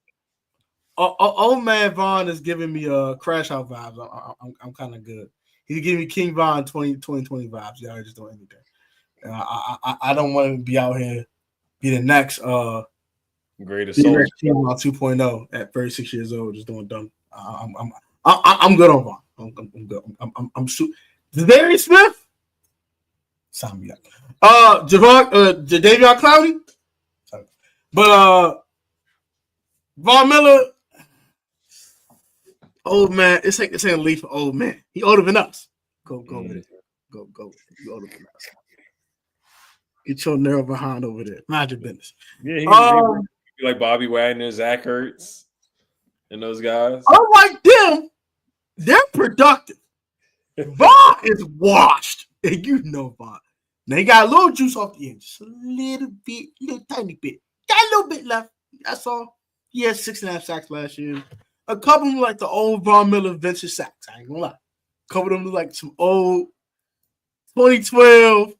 Old man Vaughn is giving me crash out vibes. I'm kind of good. He's giving me King Von 2020 vibes. Y'all just doing anything. I don't want to be out here be the next greatest soldier. King Von 2.0 at 36 years old, just doing dumb. I'm good on Vaughn. I'm good. I'm Darius Smith. Sign me up. Jadeveon Clowney. But Von Miller, old man. It's like saying leave for old man. He older than us. Go with it. Go. You older than us. Get your narrow behind over there. Mind your business. Yeah, he like Bobby Wagner, Zach Ertz, and those guys. Unlike them, they're productive. Vaughn is washed, and you know Vaughn. Now he got a little juice off the end, just a little bit, little tiny bit. Got a little bit left. That's all. He had 6.5 sacks last year. A couple of them like the old Von Miller vintage sacks. I ain't gonna lie. A couple of them look like some old 2012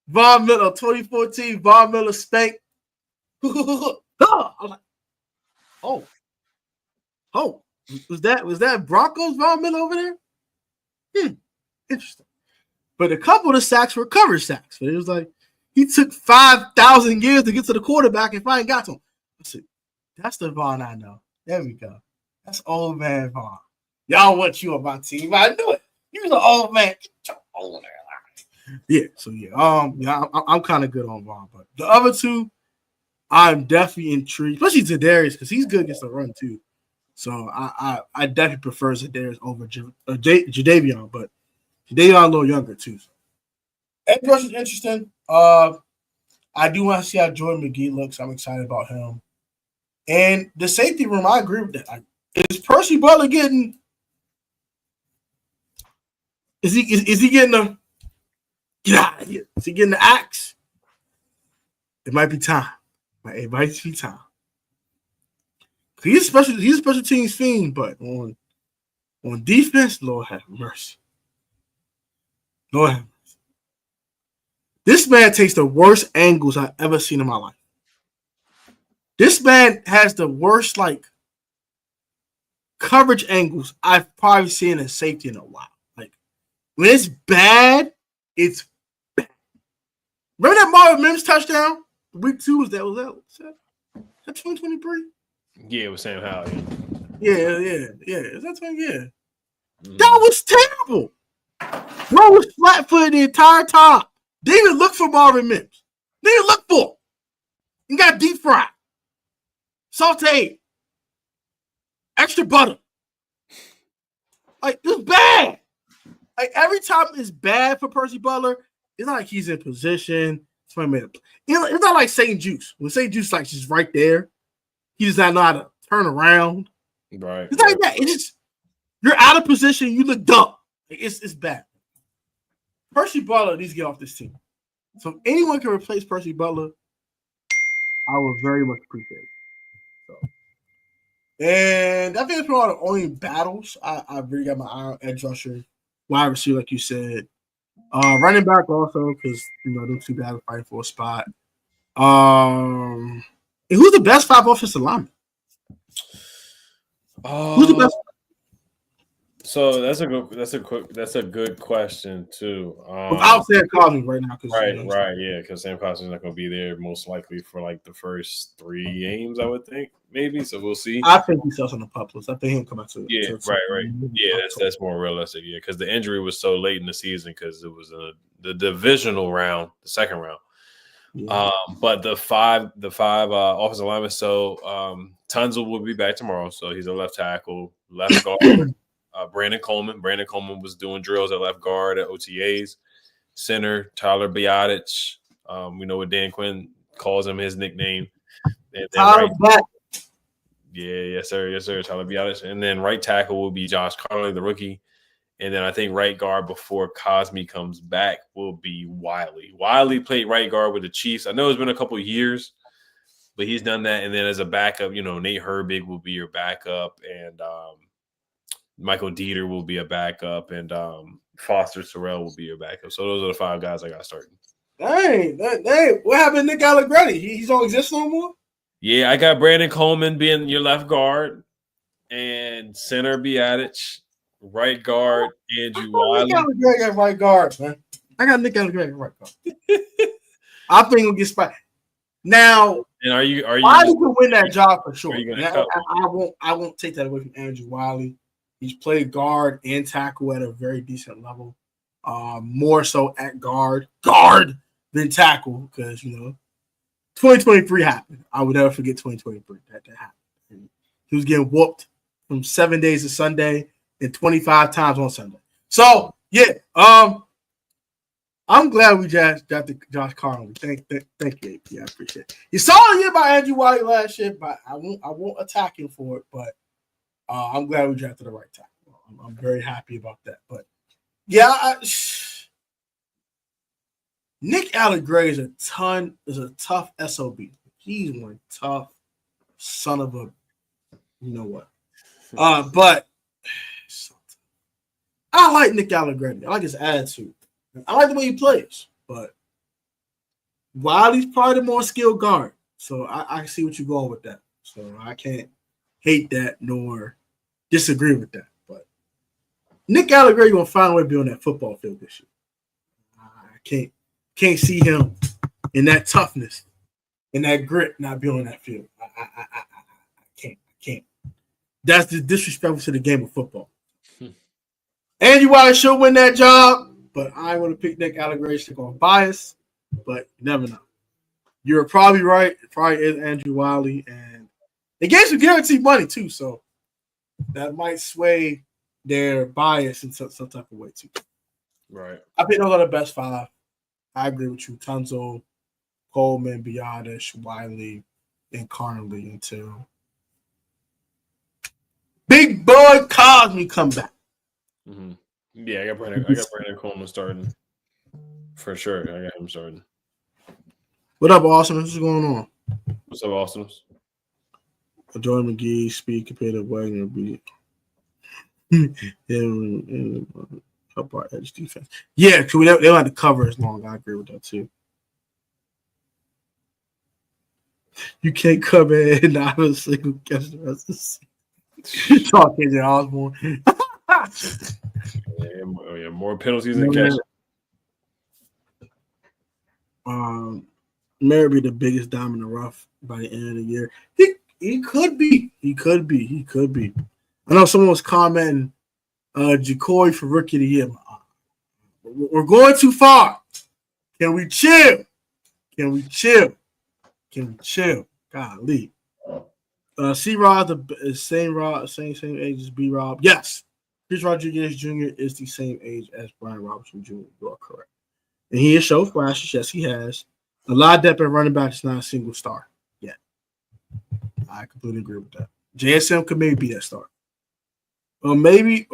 Von Miller, 2014 Von Miller spank. I'm like, oh, was that Broncos Von Miller over there? Interesting. But a couple of the sacks were coverage sacks. But it was like he took 5,000 years to get to the quarterback and finally got to him. I said, that's the Vaughn I know. There we go. That's old man Vaughn. Y'all want you on my team. I knew it. You was an old man. Get your old ass. Yeah, so I'm kind of good on Vaughn. But the other two, I'm definitely intrigued, especially Za'Darius, because he's good against the run too. So I definitely prefer Za'Darius over Jadeveon, but Jadeveon a little younger too. So. Edge rush is interesting. I do want to see how Jordan McGee looks. I'm excited about him. And the safety room, I agree with that. Is Percy Butler getting? Is he getting the? Get out of here! Is he getting the axe? It might be time. It might be time. He's a special teams fiend, but on defense, Lord have mercy. Lord have mercy. This man takes the worst angles I've ever seen in my life. This man has the worst coverage angles I've probably seen in safety in a while. Like when it's bad, it's bad. Remember that Marvin Mims touchdown? Week 2 was that 2023? Yeah, it was Sam Howell. Yeah. Is that 20? Yeah. That was terrible. Bro was flat-footed the entire time. Didn't even look for Marvin Mims. Didn't even look for him. He got deep fried. Sauteed. Extra butter. Like, this is bad. Like, every time it's bad for Percy Butler, it's not like he's in position. It's not like St. Juice. When St. Juice like just right there, he does not know how to turn around. Right. It's like that. It's just you're out of position. You look dumb. It's bad. Percy Butler needs to get off this team. So if anyone can replace Percy Butler, I would very much appreciate it. So, and I think it's probably the only battles I really got my eye on. Edge rusher, wide receiver, like you said. Running back also, because them two guys are fighting for a spot. And who's the best 5 offensive linemen? Who's the best? So that's a good question too. Without Sam Cosmi right now, because Sam Cosmi's not going to be there most likely for like the first 3 games, I would think, maybe. So we'll see. I think he sells on the pup list. I think he'll come out to right. Yeah, that's more realistic. Yeah, because the injury was so late in the season because it was the divisional round, the second round. Yeah. But the five offensive linemen. So Tunzel will be back tomorrow. So he's a left tackle, left guard. Brandon Coleman. Brandon Coleman was doing drills at left guard at OTAs. Center, Tyler Biadasz. We know what Dan Quinn calls him, his nickname. And then yes, sir. Tyler Biadasz. And then right tackle will be Josh Conley, the rookie. And then I think right guard before Cosmi comes back will be Wiley. Wiley played right guard with the Chiefs. I know it's been a couple of years, but he's done that. And then as a backup, Nate Herbig will be your backup, and Michael Dieter will be a backup, and Foster Sorrell will be your backup. So those are the 5 guys I got starting. Dang, what happened to Nick Allegretti? He's don't exist no more? Yeah, I got Brandon Coleman being your left guard, and center Biadic, right guard Andrew Wiley. Nick Allegretti at right guard, man. I got Nick Allegretti at right guard. I think he'll get spiked. Now, and are you Wiley can win that job for sure. I won't take that away from Andrew Wiley. He's played guard and tackle at a very decent level. More so at guard than tackle, because 2023 happened. I would never forget 2023. That happened. He was getting whooped from 7 days to Sunday and 25 times on Sunday. So yeah, I'm glad we drafted Josh Carlin. Thank you, AP. I appreciate it. You saw a year by Andrew White last year, but I won't attack him for it. But I'm glad we drafted the right tackle. I'm very happy about that. But yeah, Nick Allegretti is a tough SOB. He's one tough son of a, what. But I like Nick Allegretti. I like his attitude. I like the way he plays. But Wiley's probably the more skilled guard. So I see what you're going with that. So I can't hate that nor disagree with that. But Nick Allegretti gonna find a way to be on that football field this year. I can't see him in that toughness and that grit not be on that field. I can't. That's the disrespectful to the game of football. Andrew Wiley should win that job, but I want to pick Nick Allegretti to go bias, but you never know. You're probably right. It probably is Andrew Wiley, and they gave some guaranteed money too, so that might sway their bias in some type of way too. Right. I think those are the best 5. I agree with you. Tunzel, Coleman, Biadic, Wiley, and Carnley until Big Boy Cosme come back. Mm-hmm. Yeah, I got Brandon Coleman starting for sure. I got him starting. What up, Austin? What's going on? What's up, Austin? Jordan McGee, speed compared to Wagner, be help our edge defense. Yeah, because they don't have to cover as long. I agree with that too. You can't come in and not have a single catch the rest of the season. Talking to Osborne. Yeah, more penalties than catches. Merritt be the biggest dime in the rough by the end of the year. He could be. I know someone was commenting Jacory for rookie of the year. We're going too far. Can we chill? Golly. C-Rod is same age as B-Rob. Yes. Chris Rodriguez Jr. is the same age as Brian Robinson Jr. You are correct. And he has shown flashes. Yes, he has. A lot of depth at running back is not a single star yet. I completely agree with that. JSM could maybe be that star. Or maybe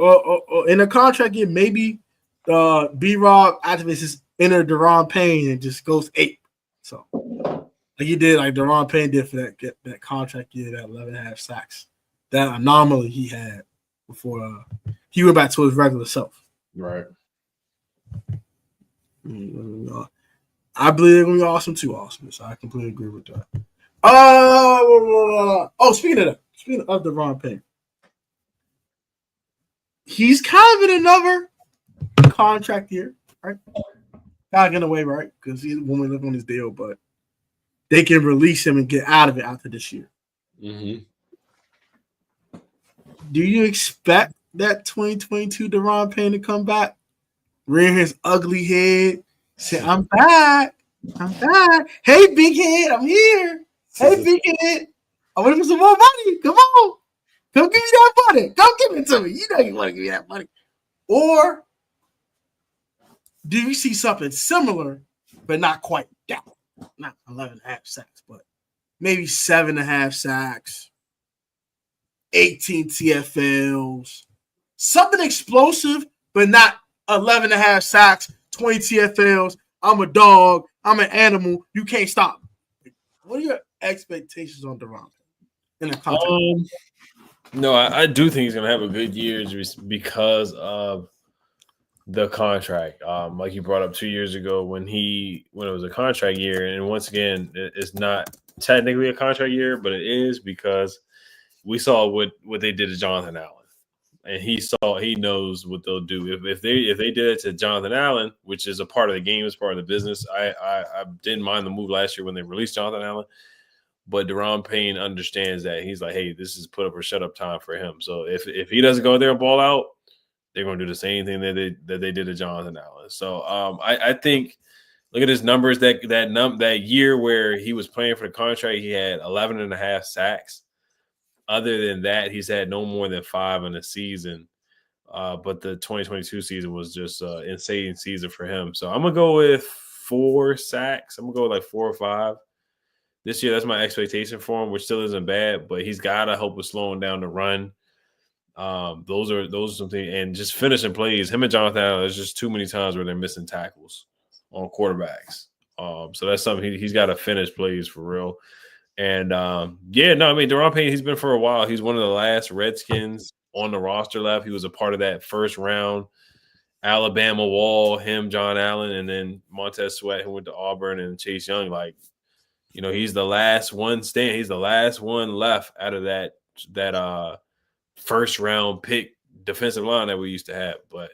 in a contract year, maybe B-Rob activates his inner Deron Payne and just goes 8. So like he did, like Deron Payne did for that contract year, that 11.5 sacks. That anomaly he had before he went back to his regular self. Right. I believe they're going to be awesome too, Austin. So I completely agree with that. Speaking of Deron Payne, he's kind of in another contract year, right? Not getting away, right? Because he's when we live on his deal, but they can release him and get out of it after this year. Mm-hmm. Do you expect that 2022 Deron Payne to come back, rear his ugly head, say, I'm back. Hey, big head, I'm here. Hey, big head, I want to get some more money. Come on. Come give me that money. Come give it to me. You know you want to give me that money. Or do you see something similar, but not quite that? Not 11.5 sacks, but maybe 7.5 sacks, 18 TFLs, something explosive, but not 11.5 sacks, 20 TFLs. I'm a dog. I'm an animal. You can't stop me. What are your expectations on Deron in the contract? No, I do think he's gonna have a good year just because of the contract. Like you brought up 2 years ago when it was a contract year, and once again, it's not technically a contract year, but it is because we saw what they did to Jonathan Allen. And he knows what they'll do. If they did it to Jonathan Allen, which is a part of the game, it's part of the business. I didn't mind the move last year when they released Jonathan Allen, but Deron Payne understands that. He's like, hey, this is put up or shut up time for him. So if he doesn't go there and ball out, they're gonna do the same thing that they did to Jonathan Allen. So I think look at his numbers that year where he was playing for the contract, he had 11.5 sacks. Other than that, he's had no more than 5 in a season. But the 2022 season was just an insane season for him. So I'm going to go with 4 sacks. I'm going to go with like 4 or 5. This year, that's my expectation for him, which still isn't bad. But he's got to help with slowing down the run. Those are some things. And just finishing plays. Him and Jonathan Allen, there's just too many times where they're missing tackles on quarterbacks. So that's something he's got to finish plays for real. And Deron Payne, he's been for a while. He's one of the last Redskins on the roster left. He was a part of that first round Alabama wall, him, John Allen, and then Montez Sweat, who went to Auburn, and Chase Young. Like, he's the last one standing. He's the last one left out of that first round pick defensive line that we used to have. But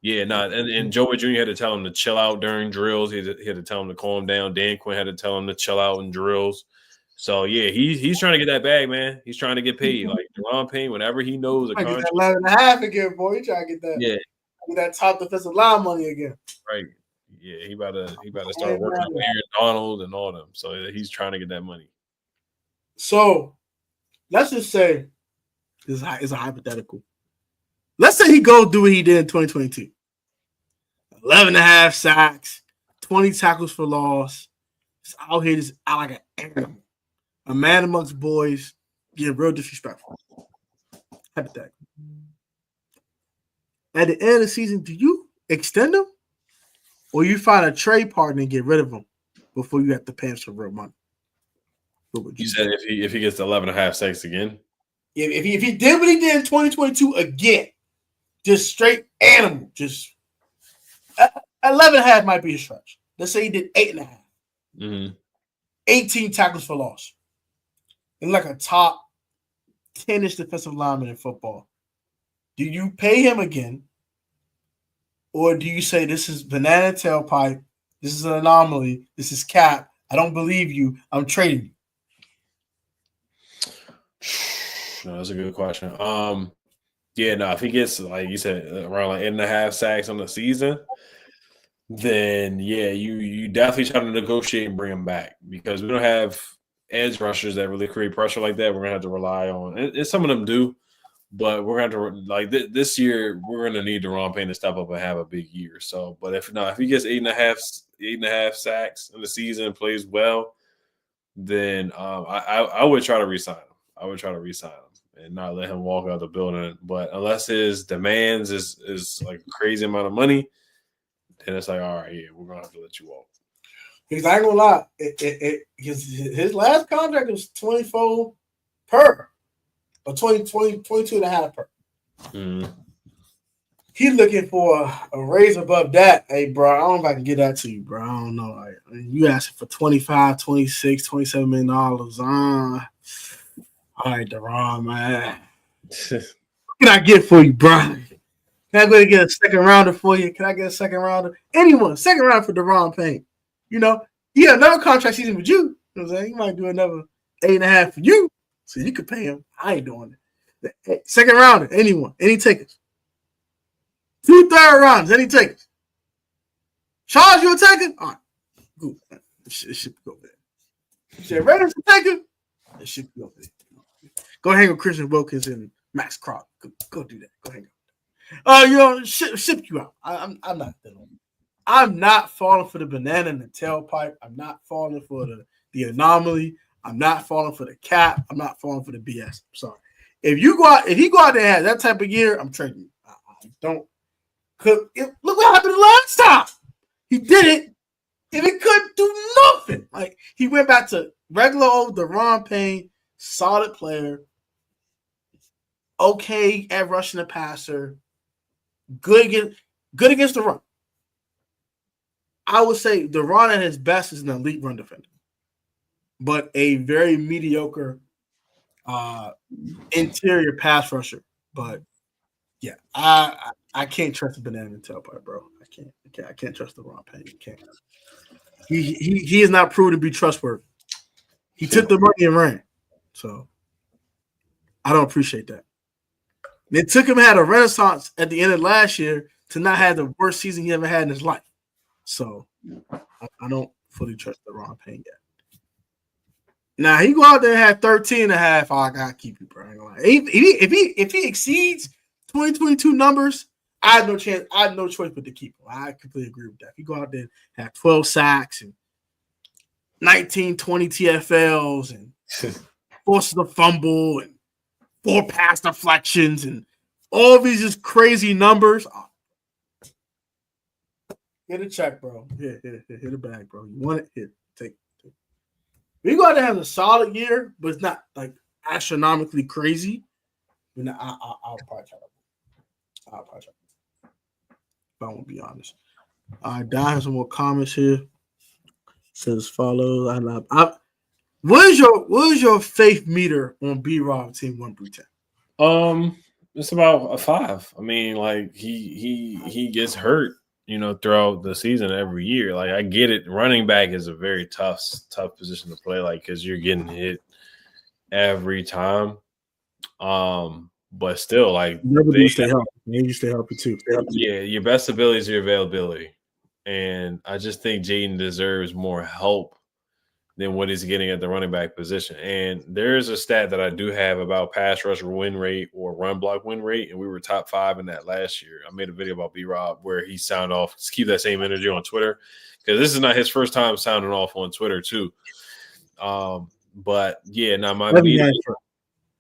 and Joey Jr. had to tell him to chill out during drills. He had to tell him to calm down. Dan Quinn had to tell him to chill out in drills. So he's trying to get that bag, man. He's trying to get paid. Like Deron Payne, whenever he knows a contract, get that 11.5 again, boy. He trying to get that. Yeah, get that top defensive line money again. Right. Yeah, he about to start working with Aaron Donald and all them. So he's trying to get that money. So let's just say this is a hypothetical. Let's say he goes do what he did in 2022. 11.5 sacks, 20 tackles for loss. Just out here just out like an animal. A man amongst boys, getting real disrespectful. Hypothetical. At the end of the season, do you extend him? Or you find a trade partner and get rid of him before you have to pay him some real money? What would you said if he gets 11.5 sacks again? If he did what he did in 2022 again, just straight animal, just 11.5 might be a stretch. Let's say he did 8.5. Mm-hmm. 18 tackles for loss. And like a top 10-ish defensive lineman in football. Do you pay him again? Or do you say this is banana tailpipe, this is an anomaly, this is cap, I don't believe you, I'm trading you? No, that's a good question. If he gets, like you said, around like 8.5 sacks on the season, then you definitely try to negotiate and bring him back because we don't have edge rushers that really create pressure like that. We're gonna have to rely on, and some of them do, but we're gonna have to this year. We're gonna need Deron Payne to step up and have a big year. So, but if he gets 8.5 sacks in the season and plays well, then I would try to re-sign him. I would try to re-sign him and not let him walk out the building. But unless his demands is like a crazy amount of money, then it's like, all right, we're gonna have to let you walk. Because I ain't gonna lie, his last contract was 24 per, or 22.5 per. Mm. He's looking for a raise above that. Hey, bro, I don't know if I can get that to you, bro. I don't know. You asking for 25, 26, $27 million. All right, Deron, man. What can I get for you, bro? Can I go and get a second rounder for you? Can I get a second rounder? Anyone, second round for Deron Payne. He had another contract season with you. You know what I'm saying? He might do another 8.5 for you. So you could pay him. I ain't doing it. Second rounder, anyone, any takers. 2 third rounds, any takers. Charge you a taker? All right. Good. It should be over there. You said Raiders a taker? It should be over there. Go hang with Christian Wilkins and Max Crosby. Go do that. Go hang out. Ship you out. I'm not doing. I'm not falling for the banana in the tailpipe. I'm not falling for the anomaly. I'm not falling for the cap. I'm not falling for the BS. I'm sorry. If he go out there and have that type of year, I'm trading you. I don't. Look what happened the last time. He did it. If he couldn't do nothing, like he went back to regular old Deron Payne, solid player, okay at rushing the passer, good against the run. I would say Deron at his best is an elite run defender, but a very mediocre interior pass rusher. But yeah, I can't trust the banana in tailpipe, bro. I can't trust Deron Payne. I can't. He is not proved to be trustworthy. He took the money and ran. So I don't appreciate that. It took him had a renaissance at the end of last year to not have the worst season he ever had in his life. So I don't fully trust Deron Payne yet. Now he go out there and have 13 and a half. Oh, I gotta keep you, bro. If he exceeds 2022 numbers, I have no chance. I have no choice but to keep him. I completely agree with that. If he go out there and have 12 sacks and 19, 20 TFLs and forces a fumble and 4 pass deflections and all these just crazy numbers. Hit a check, bro. Hit a bag, bro. You want it? Hit. Take it. We got to have a solid year, but it's not like astronomically crazy. I'll probably try to. If I won't be honest. Don has some more comments here. Says follows. What is your faith meter on B-Rob team 1 through 10? It's about a 5. I mean, like he gets hurt, throughout the season every year. Like I get it. Running back is a very tough position to play, like because you're getting hit every time. But still, like you stay healthy. You stay healthy too. Yeah, your best ability is your availability, and I just think Jaden deserves more help than what he's getting at the running back position. And there's a stat that I do have about pass rusher win rate or run block win rate, and we were top 5 in that last year. I made a video about B-Rob where he sounded off. Let's keep that same energy on Twitter because this is not his first time sounding off on Twitter too. But yeah, now my meter,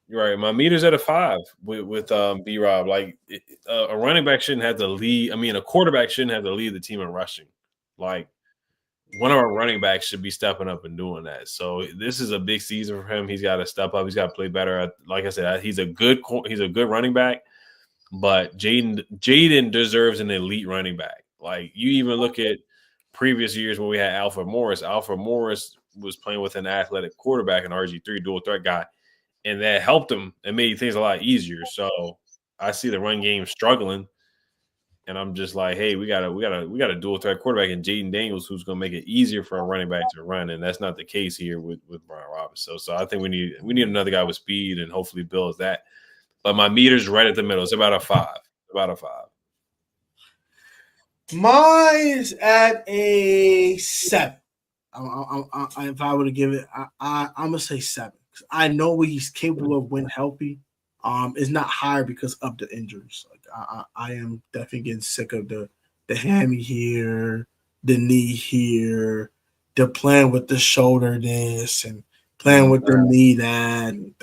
right, my meter's at a 5 with B-Rob. Like a running back shouldn't have to lead. I mean, a quarterback shouldn't have to lead the team in rushing. Like one of our running backs should be stepping up and doing that. So this is a big season for him. He's got to step up. He's got to play better. Like I said, he's a good running back, but Jaden deserves an elite running back. Like you even look at previous years when we had Alfred Morris. Alfred Morris was playing with an athletic quarterback, an RG3 dual threat guy, and that helped him and made things a lot easier. So I see the run game struggling. And I'm just like, hey, we got a dual threat quarterback in Jaden Daniels who's going to make it easier for a running back to run, and that's not the case here with Brian Robinson. So I think we need another guy with speed, and hopefully Bill is that. But my meter's right at the middle. It's about a 5. About a 5. Mine's at a 7. If I were to give it, I'm gonna say 7. I know what he's capable of when healthy. Is not higher because of the injuries. Like I am definitely getting sick of the hammy here, the knee here, the playing with the shoulder this and playing with the knee that. And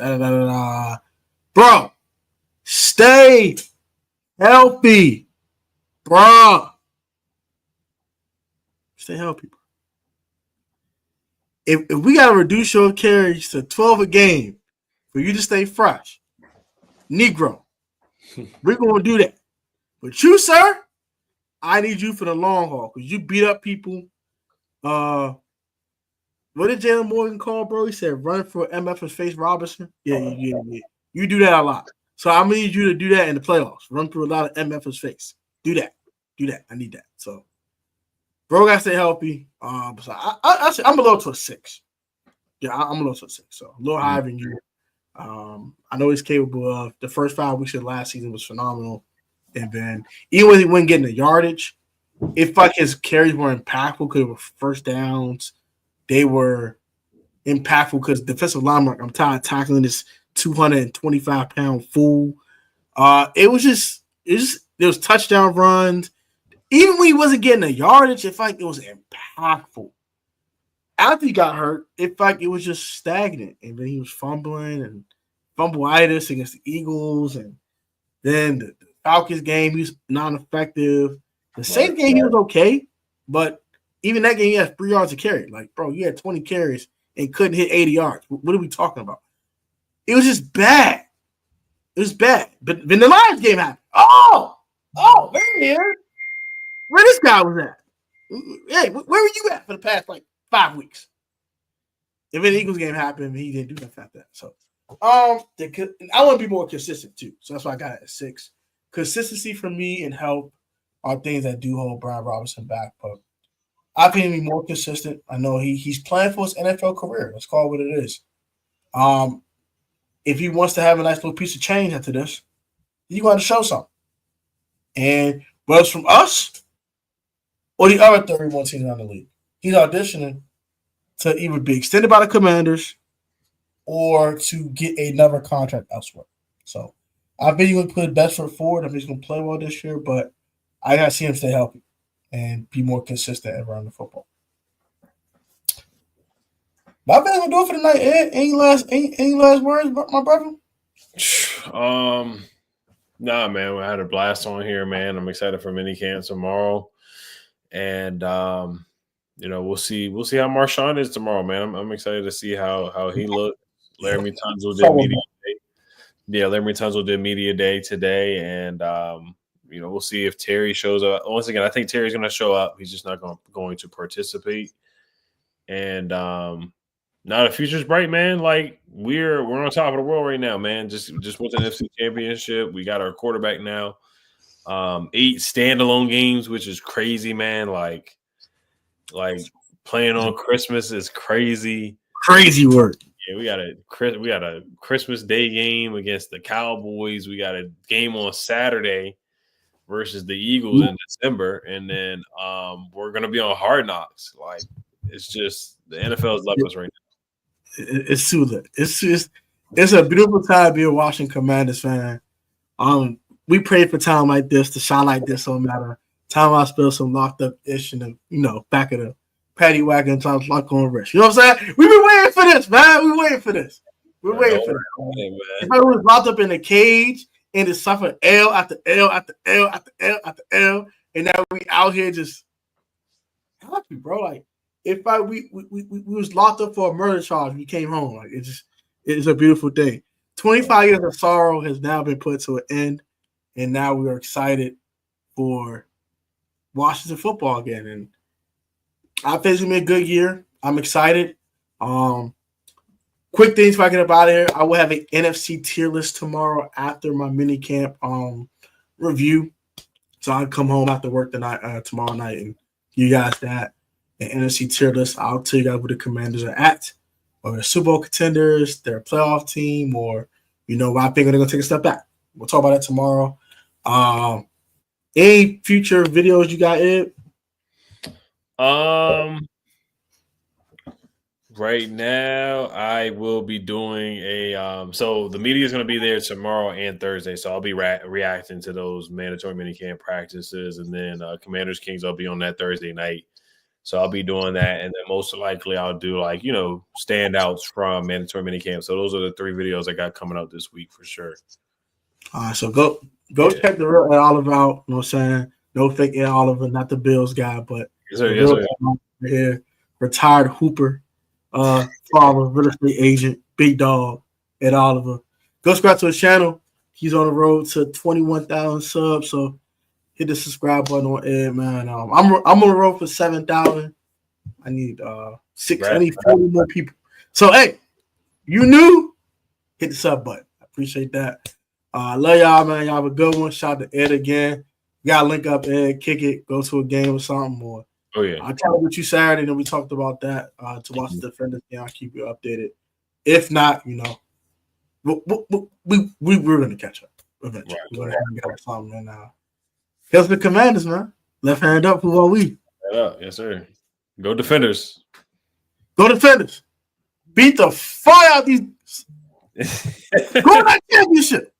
Bro, stay healthy, bro. Stay healthy, bro. If we gotta reduce your carries to 12 a game for you to stay fresh. Negro, we're going to do that. But you, sir, I need you for the long haul because you beat up people. What did Jalen Morgan call, bro? He said, run for MF's face, Robinson. Yeah. You do that a lot. So I need you to do that in the playoffs. Run through a lot of MF's face. Do that. I need that. So, bro, got to stay healthy. So I'm a little to a 6. Yeah, I'm a little to a 6. So, a little higher than you. I know he's capable of. The first 5 weeks of last season was phenomenal, and then even when he wasn't getting the yardage, it like his carries were impactful because they were first downs. They were impactful because defensive line, like I'm tired of tackling this 225-pound fool. It was touchdown runs. Even when he wasn't getting the yardage, it felt like it was impactful. After he got hurt, it felt like it was just stagnant. And then he was fumbling and fumbleitis against the Eagles. And then the Falcons game, he was non-effective. The same game, he was okay. But even that game, he had 3 yards to carry. Like, bro, you had 20 carries and couldn't hit 80 yards. What are we talking about? It was just bad. It was bad. But then the Lions game happened. Oh, there he is. Where this guy was at? Hey, where were you at for the past, 5 weeks? If an Eagles game happened, he didn't do nothing after that. So, I want to be more consistent, too. So that's why I got it at 6. Consistency for me and help are things that do hold Brian Robinson back. But I think he'll be more consistent. I know he's playing for his NFL career. Let's call it what it is. If he wants to have a nice little piece of change after this, he's going to show something. And whether it's from us or the other 31 teams around the league, he's auditioning to either be extended by the Commanders or to get another contract elsewhere. So I think he's going to put his best foot forward. I think he's going to play well this year, but I got to see him stay healthy and be more consistent around the football. But I think I'm going to do it for the night, Ed. Any last words, my brother? Nah, man, I had a blast on here, man. I'm excited for minicamp tomorrow. And we'll see how Marshawn is tomorrow, man. I'm excited to see how he looked. Laramie Tunzel did media day. Yeah, Laramie Tunzel did media day today, and we'll see if Terry shows up. Once again, I think Terry's going to show up. He's just not going to participate. And now the future's bright, man. Like we're on top of the world right now, man. Just went to the NFC Championship. We got our quarterback now. 8 standalone games, which is crazy, man. Like playing on Christmas is crazy. Crazy work. Yeah, we got a Christmas Day game against the Cowboys. We got a game on Saturday versus the Eagles in December, and then we're gonna be on Hard Knocks. Like it's just the NFL's left us right now. It's soothing. It's a beautiful time to be a Washington Commanders fan. We pray for time like this, to shine like this, no matter. Time I spill some locked up ish in the back of the paddy wagon, time to lock on wrist. You know what I'm saying? We've been waiting for this, man. We're waiting for this. We're waiting for this. If I was locked up in a cage and just suffered L after L after L after L after L, and now we out here just happy, bro. Like if we was locked up for a murder charge, we came home. Like it's a beautiful thing. 25 years of sorrow has now been put to an end. And now we are excited for Washington football again. And I think it's going to be a good year. I'm excited. Quick things before I get out of here. I will have an NFC tier list tomorrow after my mini camp review. So I'll come home after work tomorrow night and give you guys that. An NFC tier list. I'll tell you guys where the Commanders are at. Or they're Super Bowl contenders, they're a playoff team, or, I think they're going to take a step back. We'll talk about that tomorrow. Any future videos you got, Ed? Right now I will be doing so the media is going to be there tomorrow and Thursday, so I'll be reacting to those mandatory minicamp practices, and then Commanders Kings I'll be on that Thursday night, so I'll be doing that, and then most likely I'll do standouts from mandatory minicamp. So those are the 3 videos I got coming out this week for sure. So go check the real Ed Oliver out. You know what I'm saying? No fake Ed Oliver, not the Bills guy, but yes, sir. Here, retired hooper, father, real estate agent, big dog, Ed Oliver. Go subscribe to his channel. He's on the road to 21,000 subs, so hit the subscribe button on Ed, man. I'm on the road for 7,000. I need 40 more people. So hey, you new? Hit the sub button. I appreciate that. Love y'all, man. Y'all have a good one. Shout out to Ed again. You gotta link up, Ed, kick it, go to a game or something. Or I'll talk with you Saturday, and we talked about that to watch the Defenders game. I'll keep you updated. If not, we're gonna catch up eventually. We're gonna get something. And here's the Commanders, man. Left hand up for what we. Yes, sir. Go Defenders. Go Defenders. Beat the fire out these. Go to that championship.